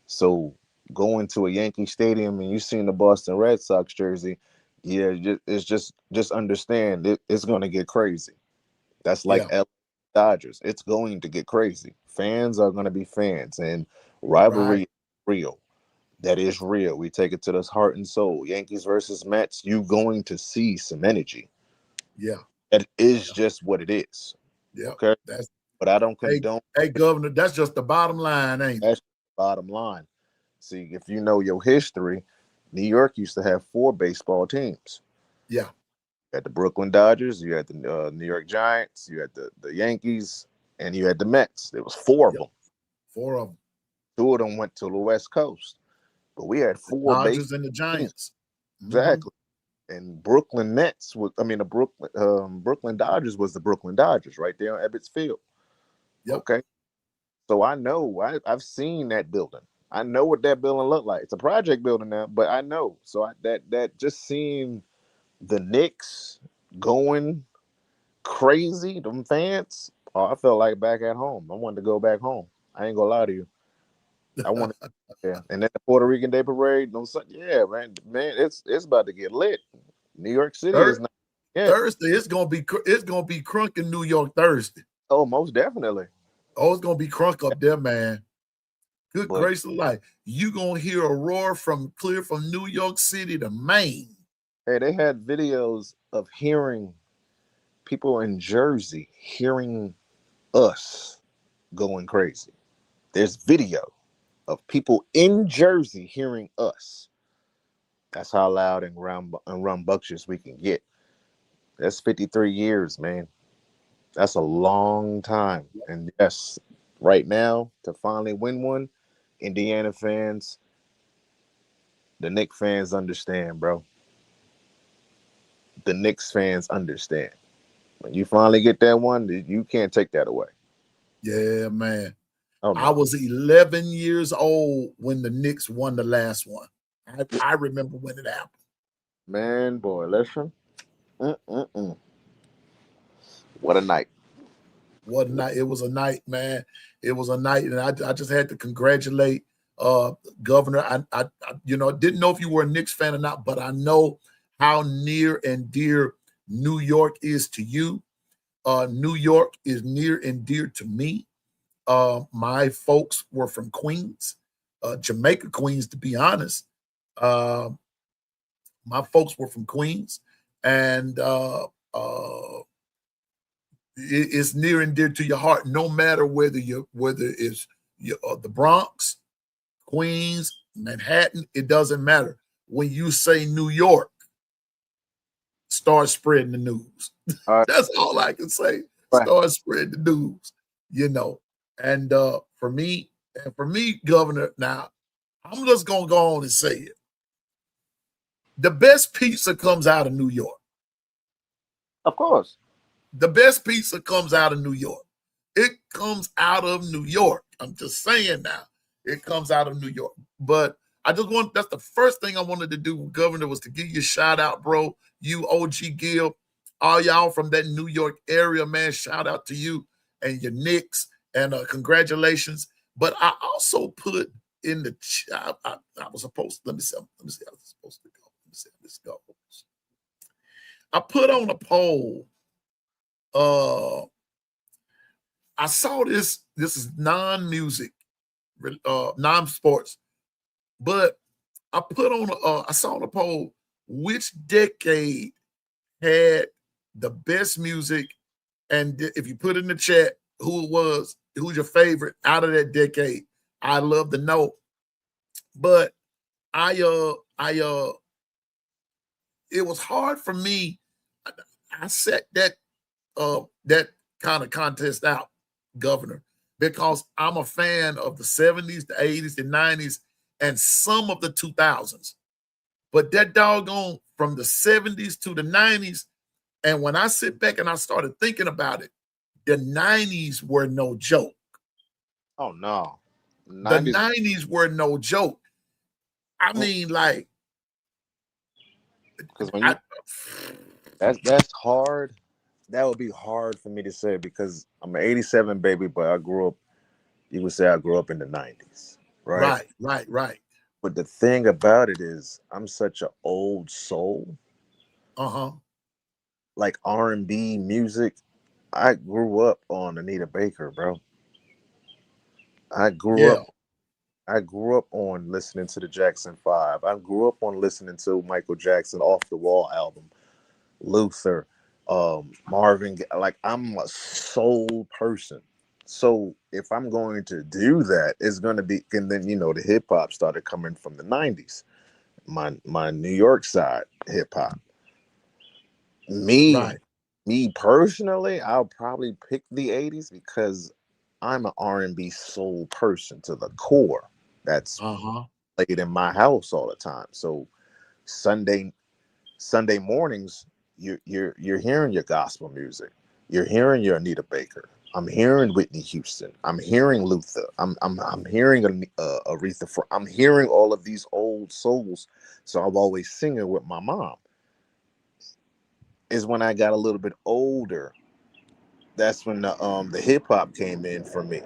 So going to a Yankee stadium and you seen the Boston Red Sox jersey, it's just understand it's going to get crazy. That's like LA Dodgers. It's going to get crazy. Fans are going to be fans, and rivalry is real. That is real. We take it to the heart and soul. Yankees versus Mets, you going to see some energy. Yeah. That is just what it is. Yeah. Okay. but I don't Hey, condone. hey, Governor, that's just the bottom line, ain't it? That's the bottom line. See, if you know your history, New York used to have 4 baseball teams. Yeah, You had the Brooklyn Dodgers, you had the New York Giants, you had the Yankees, and you had the Mets. There was 4 of yeah, them. 4 of them. 2 of them went to the West Coast, but we had The 4 baseball Dodgers and the teams. Giants. Hmm. Exactly. And Brooklyn Nets was, I mean, the Brooklyn Dodgers was the Brooklyn Dodgers right there on Ebbets Field. Yep. Okay, so I know I've seen that building. I know what that building looked like. It's a project building now, but I know. So that just seeing the Knicks going crazy, them fans. Oh, I felt like back at home. I wanted to go back home. I ain't gonna lie to you. I wanted, yeah. And then the Puerto Rican Day Parade. No, yeah, man, it's about to get lit. New York City is Thir- not yet. Thursday, it's gonna be crunk in New York Thursday. Oh, most definitely. Oh, it's gonna be crunk up there, man. Good But grace of life. You gonna hear a roar from clear from New York City to Maine. hey, they had videos of hearing people in Jersey hearing us going crazy. There's video of people in Jersey hearing us. That's how loud and rambunctious we can get. That's 53 years, man. That's a long time. And yes, right now, to finally win one, Indiana fans, the Knicks fans understand, bro. The Knicks fans understand. When you finally get that one, you can't take that away. Yeah, man. Oh I no. was 11 years old when the Knicks won the last one. I remember when it happened. Man, boy, listen. Mm-mm-mm. What a night. What a night. It was a night, man. It was a night. And I just had to congratulate Governor. Didn't know if you were a Knicks fan or not, but I know how near and dear New York is to you. New York is near and dear to me. My folks were from Queens, Jamaica, Queens, to be honest. Uh, my folks were from Queens, and it's near and dear to your heart, no matter whether it's the Bronx, Queens, Manhattan. It doesn't matter. When you say New York, start spreading the news. All That's all I can say. right. Start spreading the news, you know. And for me, Governor, now I'm just gonna go on and say it. The best pizza comes out of New York. Of course. The best pizza comes out of New York. It comes out of New York. I'm just saying now. It comes out of New York. But that's the first thing I wanted to do, Governor, was to give you a shout out, bro. You, OG Gil, all y'all from that New York area, man. Shout out to you and your Knicks. And congratulations. But I also put in the I was supposed to, let me see how this is supposed to go. Let me see how this goes. I put on a poll. I saw this. This is non-music, non-sports, but I put on. I saw on a poll which decade had the best music, and if you put in the chat who it was, who's your favorite out of that decade, I'd love to know. But it was hard for me. I set that kind of contest out, Governor, because I'm a fan of the 70s, the 80s, the 90s, and some of the 2000s. But that doggone from the 70s to the 90s, and when I sit back and I started thinking about it, the 90s were no joke. Oh no. The 90s. 90s were no joke. I mean, like, Because when you I, that's hard. That would be hard for me to say because I'm an 87 baby, but I grew up, you would say I grew up in the 90s, right? right. But the thing about it is I'm such an old soul. Uh-huh. Like R&B music, I grew up on Anita Baker, bro. I grew Yeah. up I grew up on listening to the Jackson 5. I grew up on listening to Michael Jackson Off the Wall album, Luther, Marvin. Like I'm a soul person. So if I'm going to do that, it's going to be, and then the hip hop started coming from the '90s. My New York side hip hop. Me Right. me personally, I'll probably pick the '80s because I'm an R&B soul person to the core. That's Uh-huh. played in my house all the time. So Sunday Sunday mornings, you're hearing your gospel music. You're hearing your Anita Baker. I'm hearing Whitney Houston. I'm hearing Luther. I'm hearing Aretha. I'm hearing all of these old souls. So I'm always singing with my mom. Is when I got a little bit older. That's when the hip hop came in for me.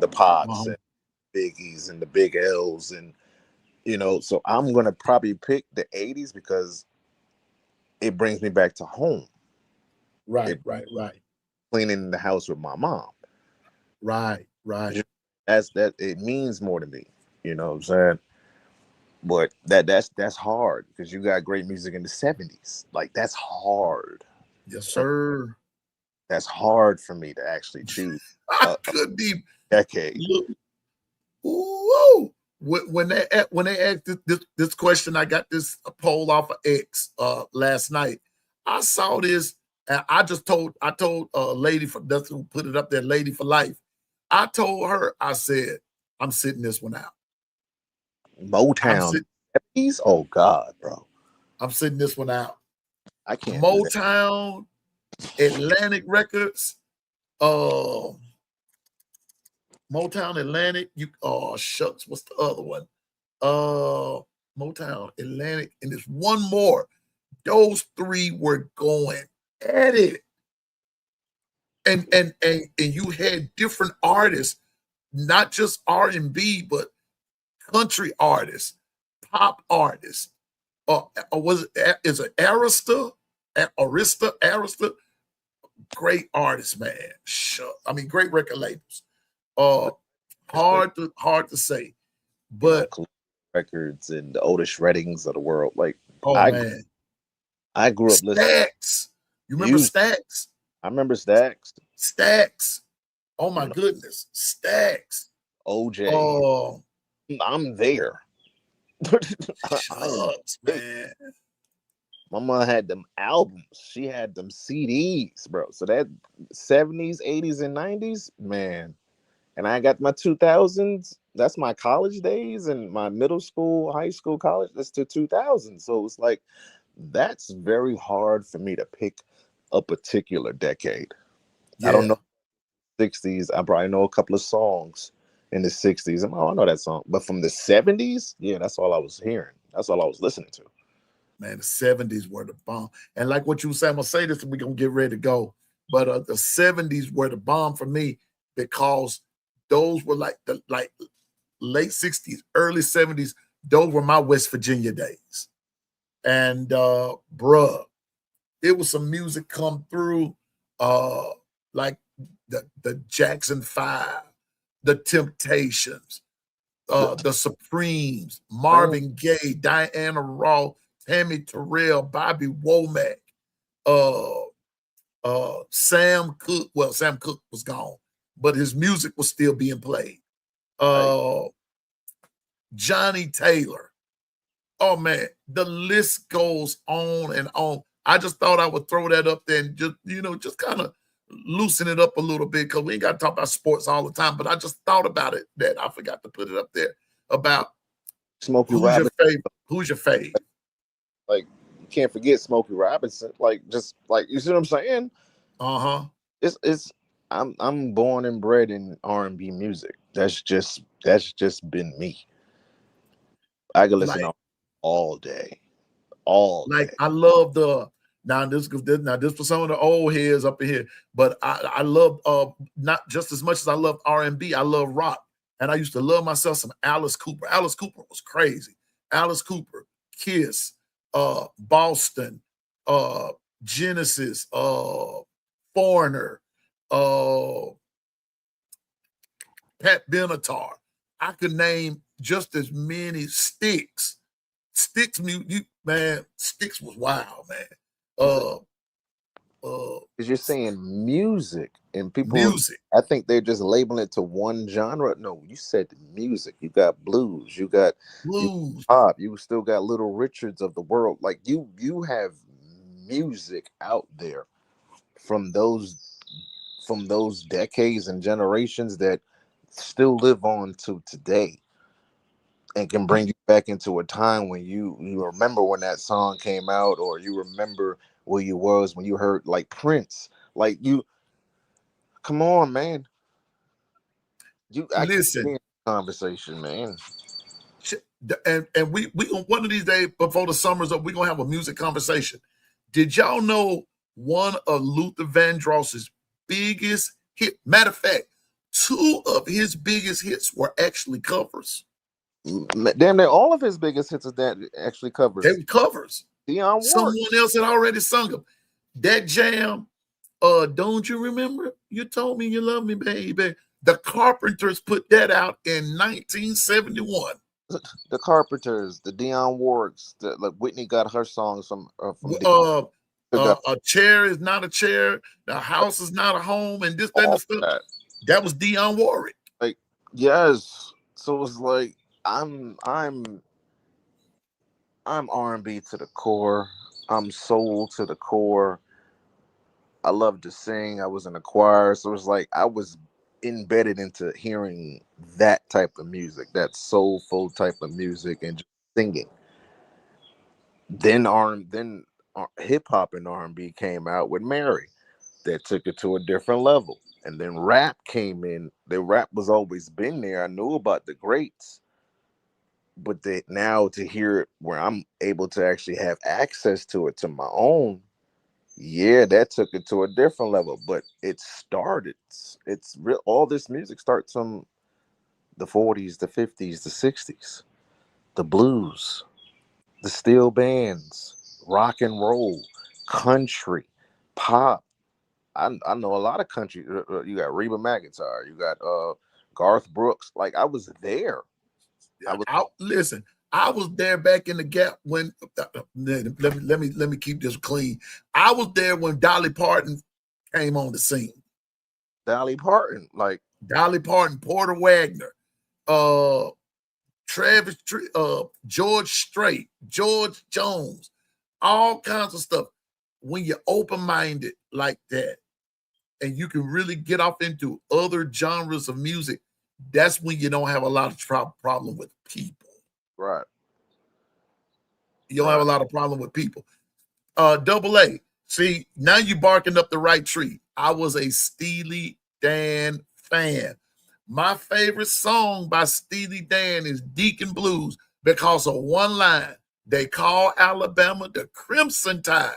The Pocs Uh-huh. and Biggies and the Big L's and So I'm gonna probably pick the '80s because it brings me back to home. Right, It right, right, cleaning the house with my mom. right, right. That it means more to me. You know what I'm saying? But that's hard because you got great music in the '70s. Like that's hard. Yes, For, sir. that's hard for me to actually choose I a couldn't even decade. look. Whoa. When they asked this question, I got this poll off of X last night. I saw this, and I told a lady that's who put it up there, Lady for Life. I told her, I said, I'm sitting this one out. I'm Motown sitting, '70s. Oh God, bro, I'm sitting this one out. I can't do that. Motown, Atlantic Records, uh, Motown Atlantic. You oh shucks, what's the other one? Motown Atlantic, and there's one more. Those three were going at it, and you had different artists, not just R&B, but country artists, pop artists. Or was it is it Arista? Arista? Great artists, man. Sure. I mean, great record labels. Uh, It's great. hard to say, but Columbia Records and the Otis Reddings of the world. Like oh I man, I grew up listening Stacks. You to remember music. Stacks? I remember Stax. Stacks. Oh my You know, goodness, Stacks. OJ. Oh, I'm there. I am shucks, there. man. My mom had them albums. She had them CDs, bro. So that '70s, '80s, and '90s, man. And I got my 2000s. That's my college days and my middle school, high school, college. That's the 2000s. So it's like that's very hard for me to pick a particular decade. I don't Yeah, know '60s. I probably know a couple of songs in the '60s. Oh, I know that song. But from the '70s, yeah, that's all I was hearing. That's all I was listening to. man. The '70s were the bomb, and like what you were saying, I'm gonna say this, and we're gonna get ready to go. But the '70s were the bomb for me because those were like the late '60s, early '70s. Those were my West Virginia days, and bruh, it was some music come through, uh, like the Jackson Five, the Temptations, the Supremes, Same. Marvin Gaye, Diana Ross, Tammy Terrell, Bobby Womack, uh, Sam Cooke. Well, Sam Cooke was gone, but his music was still being played. Like Uh, Johnny Taylor. Oh man, the list goes on and on. I just thought I would throw that up there and just kind of loosen it up a little bit because we ain't got to talk about sports all the time. But I just thought about it that I forgot to put it up there about Smokey who's your Robinson. favorite. Who's your fave? Like you can't forget Smokey Robinson. Like just like you see what I'm saying? Uh huh. It's I'm born and bred in R&B music. That's just been me. I can listen Like to all day, all like day. I love the now this for some of the old heads up in here, but I love not just as much as I love R&B. I love rock, and I used to love myself some Alice Cooper. Alice Cooper was crazy. Alice Cooper, Kiss, Boston, uh, Genesis, Foreigner, uh, Pat Benatar. I could name just as many Sticks. Sticks, man, Sticks was wild, man. Is it Uh, Because you're saying music, and people, music. I think they're just labeling it to one genre. No, you said music. You got blues. You Blues. pop. You still got Little Richards of the world. Like you have music out there from those decades and generations that still live on to today, and can bring you back into a time when you remember when that song came out, or you remember where you was when you heard like Prince. Like you, come on, man. I can't be Listen, in conversation, man. and we gonna one of these days before the summer's up, we gonna have a music conversation. Did y'all know one of Luther Vandross's biggest hit? Matter of fact, two of his biggest hits were actually covers. Damn near all of his biggest hits is that actually They covers were covers. Dionne Someone Warwick. else had already sung them. That jam, don't you remember? You told me you love me, baby. The Carpenters put that out in 1971. The Carpenters, the Dionne Warwicks, like Whitney got her songs from Uh, got a chair is not a chair. The house is not a home, and this, that, and the all stuff. that. That was Dionne Warwick. Like, yes. So it's like I'm R&B to the core. I'm soul to the core. I love to sing. I was in a choir, so it's like I was embedded into hearing that type of music, that soulful type of music, and just singing. Then hip hop and R&B came out with Mary, that took it to a different level. And then rap came in. The rap was always been there. I knew about the greats, but now to hear it where I'm able to actually have access to it to my own, yeah, that took it to a different level. But it started. It's real. All this music starts from the 40s, the 50s, the 60s, the blues, the steel bands, rock and roll, country, pop. I know a lot of country. You got Reba McEntire. You got Garth Brooks. Like I was there. I was Listen, I was there back in the gap when let me keep this clean. I was there when Dolly Parton came on the scene. Dolly Parton. Like Dolly Parton, Porter Wagner, uh, George Strait, George Jones, all kinds of stuff. When you're open-minded like that, and you can really get off into other genres of music, that's when you don't have a lot of problem with people. right. You don't have a lot of problem with people. Double A. See, now you barking up the right tree. I was a Steely Dan fan. My favorite song by Steely Dan is Deacon Blues because of one line. They call Alabama the Crimson Tide,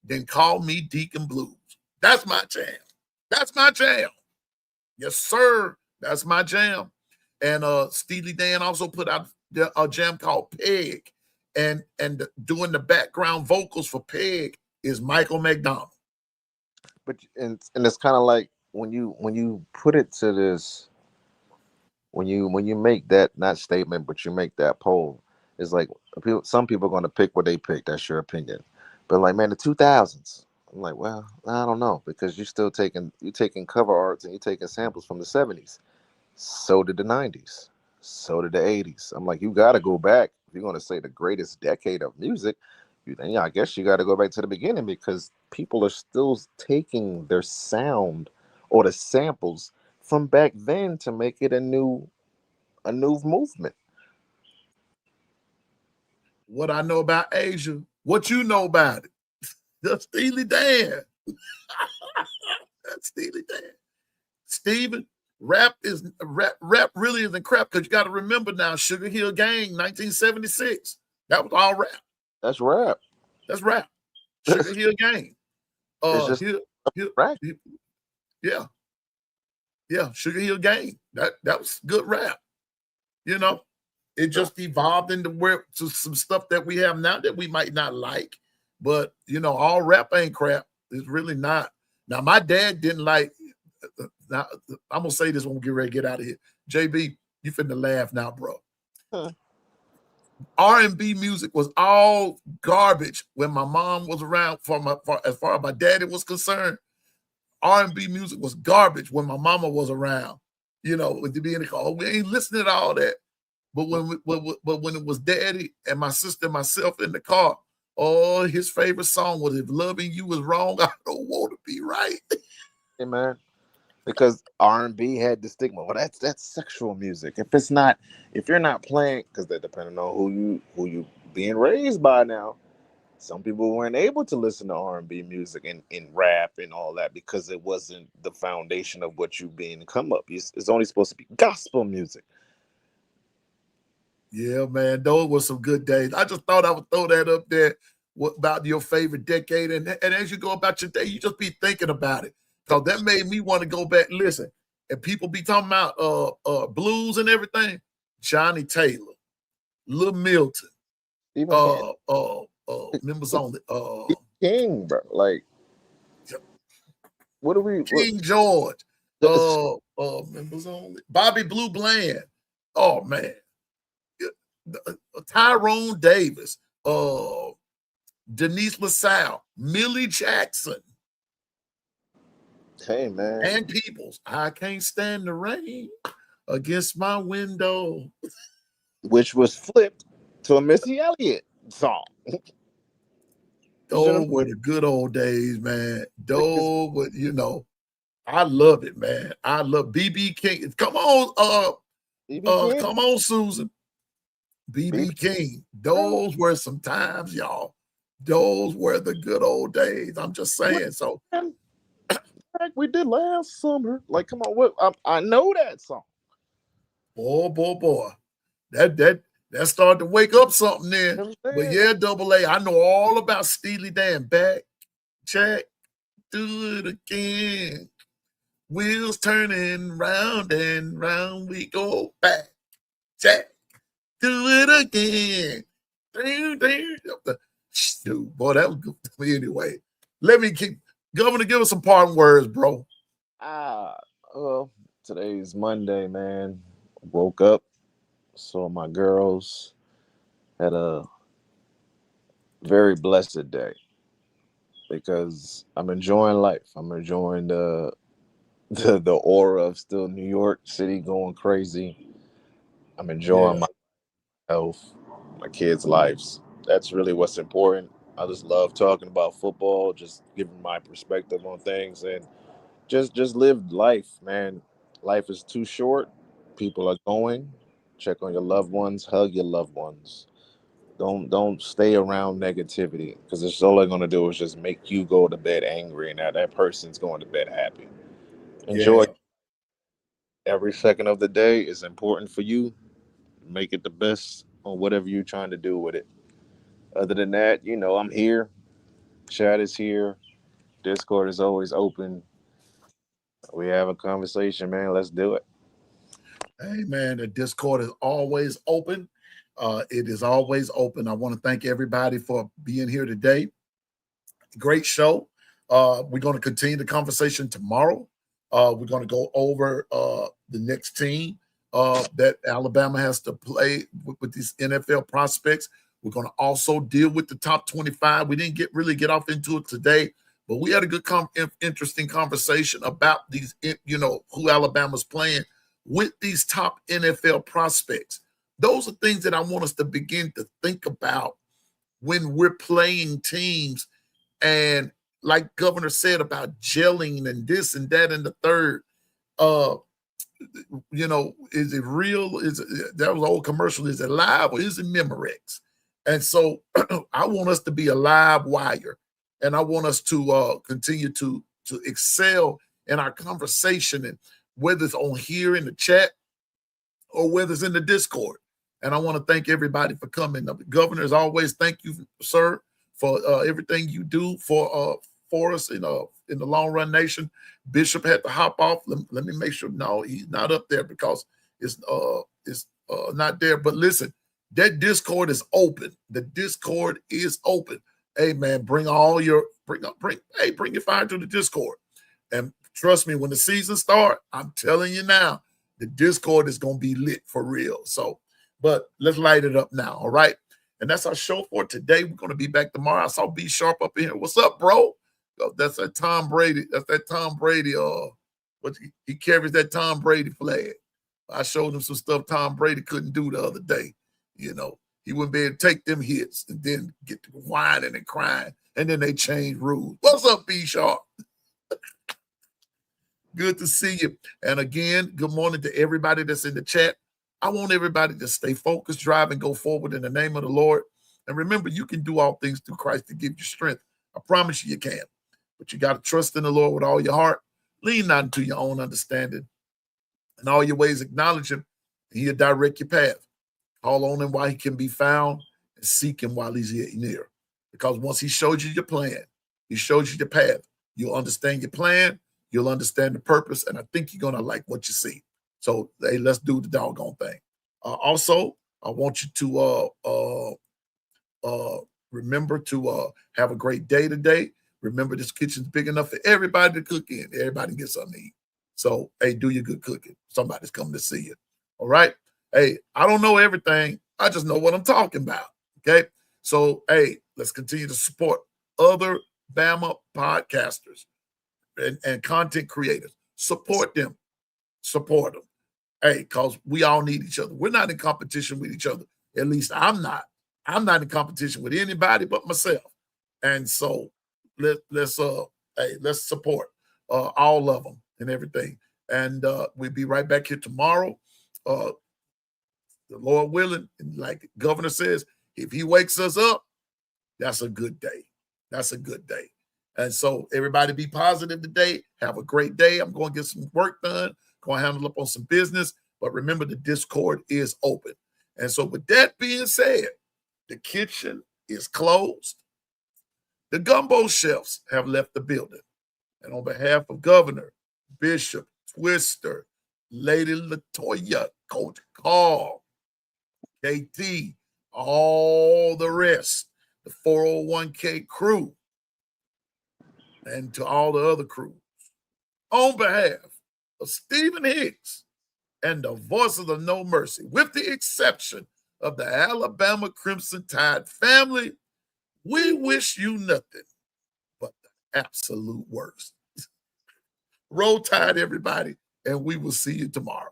then call me Deacon Blues. That's my jam. That's my jam. Yes, sir. That's my jam. And Steely Dan also put out a jam called Peg. And doing the background vocals for Peg is Michael McDonald. But and it's kind of like when you put it to this, when you make that not statement, but you make that poll, it's like some people are going to pick what they pick. That's your opinion. But like, man, the 2000s. I'm like, well, I don't know, because you're taking cover arts and you're taking samples from the 70s. So did the 90s. So did the 80s. I'm like, you got to go back. If you're going to say the greatest decade of music, then yeah, I guess you got to go back to the beginning, because people are still taking their sound or the samples from back then to make it a new movement. What I know about Asia, what you know about it. That's Steely Dan. That's Steely Dan. Steven, rap really isn't crap, because you got to remember now, Sugar Hill Gang, 1976. That was all rap. That's rap. That's rap. Sugar Hill Gang. It's just rap. Yeah. Yeah, Sugar Hill Gang. That was good rap. You know, it just evolved to some stuff that we have now that we might not like. But all rap ain't crap. It's really not. Now, my dad didn't like. Now, I'm gonna say this when we get ready to get out of here. JB, you finna laugh now, bro. Huh. R&B music was all garbage when my mom was around. As far as my daddy was concerned, R&B music was garbage when my mama was around. You know, with to be in the car, we ain't listening to all that. But when it was daddy and my sister and myself in the car, oh, his favorite song was "If Loving You Is Wrong, I Don't Want to Be Right." Hey, man. Because R&B had the stigma. Well, that's sexual music. If you're not playing, because they're depending on who you being raised by now. Some people weren't able to listen to R&B music and rap and all that because it wasn't the foundation of what you being come up. It's only supposed to be gospel music. Yeah, man, those were some good days. I just thought I would throw that up there about your favorite decade. And as you go about your day, you just be thinking about it. Because that made me want to go back and listen. And people be talking about blues and everything. Johnny Taylor, Lil Milton, Even members only, King, bro. Like, what do we? King George, members only, Bobby Blue Bland. Oh man, Tyrone Davis, Denise LaSalle, Millie Jackson, Hey, man. and Peoples. I can't stand the rain against my window. Which was flipped to a Missy Elliott song. Those were the good old days, man. Those were, I love it, man. I love BB King. Come on, come on, Susan. BB King. Those were some times, y'all. Those were the good old days. I'm just saying. So like we did last summer. Like, come on, I know that song. Boy. That started to wake up something there. But yeah, Double A, I know all about Steely Dan. Back, check, do it again. Wheels turning round and round we go. Back, check, do it again. Dude, boy, that was good to me anyway. Let me keep Governor, give us some parting words, bro. Well, today's Monday, man. Woke up, saw my girls, had a very blessed day because I'm enjoying life. I'm enjoying the aura of still New York City going crazy. I'm enjoying my health, my kids' lives. That's really what's important. I just love talking about football, just giving my perspective on things, and just live life, man. Life is too short. People are going. Check on your loved ones. Hug your loved ones. Don't stay around negativity because it's all they're gonna do is just make you go to bed angry, and now that person's going to bed happy. Enjoy every second of the day is important for you. Make it the best on whatever you're trying to do with it. Other than that, I'm here. Chat is here. Discord is always open. We have a conversation, man. Let's do it. Hey, man, the Discord is always open. It is always open. I want to thank everybody for being here today. Great show. We're going to continue the conversation tomorrow. We're going to go over the next team that Alabama has to play with these NFL prospects. We're going to also deal with the top 25. We didn't really get off into it today, but we had a good, interesting conversation about these, who Alabama's playing with these top NFL prospects. Those are things that I want us to begin to think about when we're playing teams. And like Governor said about gelling and this and that and the third, is it real? That was an old commercial. Is it live or is it Memorex? And so I want us to be a live wire, and I want us to continue to excel in our conversation, and whether it's on here in the chat or whether it's in the Discord. And I want to thank everybody for coming. Governor, as always, thank you, sir, for everything you do for us in the Long Run Nation. Bishop had to hop off. Let me make sure. No, he's not up there because it's not there. But listen, that Discord is open. The Discord is open. Hey man, bring your fire to the Discord. And trust me, when the season starts, I'm telling you now, the Discord is gonna be lit for real. So But let's light it up now, all right? And that's our show for today. We're going to be back tomorrow. I saw B Sharp up in here. What's up, bro? That's that Tom Brady. That's that Tom Brady. But he carries that Tom Brady flag. I showed him some stuff Tom Brady couldn't do the other day. You know, he wouldn't be able to take them hits and then get to whining and crying, and then they change rules. What's up, B Sharp? Good to see you. And again, good morning to everybody that's in the chat. I want everybody to stay focused, drive, and go forward in the name of the Lord. And remember, you can do all things through Christ to give you strength. I promise you can. But you got to trust in the Lord with all your heart. Lean not into your own understanding. In all your ways, acknowledge him, and he'll direct your path. Call on him while he can be found, and seek him while he's near. Because once he shows you your plan, he shows you the path, you'll understand your plan, you'll understand the purpose, and I think you're going to like what you see. So, hey, let's do the doggone thing. Also, I want you to remember to have a great day today. Remember, this kitchen's big enough for everybody to cook in. Everybody can get something to eat. So, hey, do your good cooking. Somebody's coming to see you. All right? Hey, I don't know everything. I just know what I'm talking about. Okay? So, hey, let's continue to support other Bama podcasters and content creators. Support them. Support them. Hey, because we all need each other. We're not in competition with each other. At least I'm not. I'm not in competition with anybody but myself. And so let's support all of them and everything. And we'll be right back here tomorrow. The Lord willing, and like the governor says, if he wakes us up, that's a good day. That's a good day. And so everybody be positive today. Have a great day. I'm going to get some work done. Going to handle up on some business. But remember, the Discord is open. And so with that being said, the kitchen is closed. The Gumbo Chefs have left the building. And on behalf of Governor, Bishop, Twister, Lady Latoya, Coach Carl, KT, all the rest, the 401k crew, and to all the other crews, on behalf of Stephen Hicks and the voice of the No Mercy, with the exception of the Alabama Crimson Tide family, we wish you nothing but the absolute worst. Roll Tide, everybody, and we will see you tomorrow.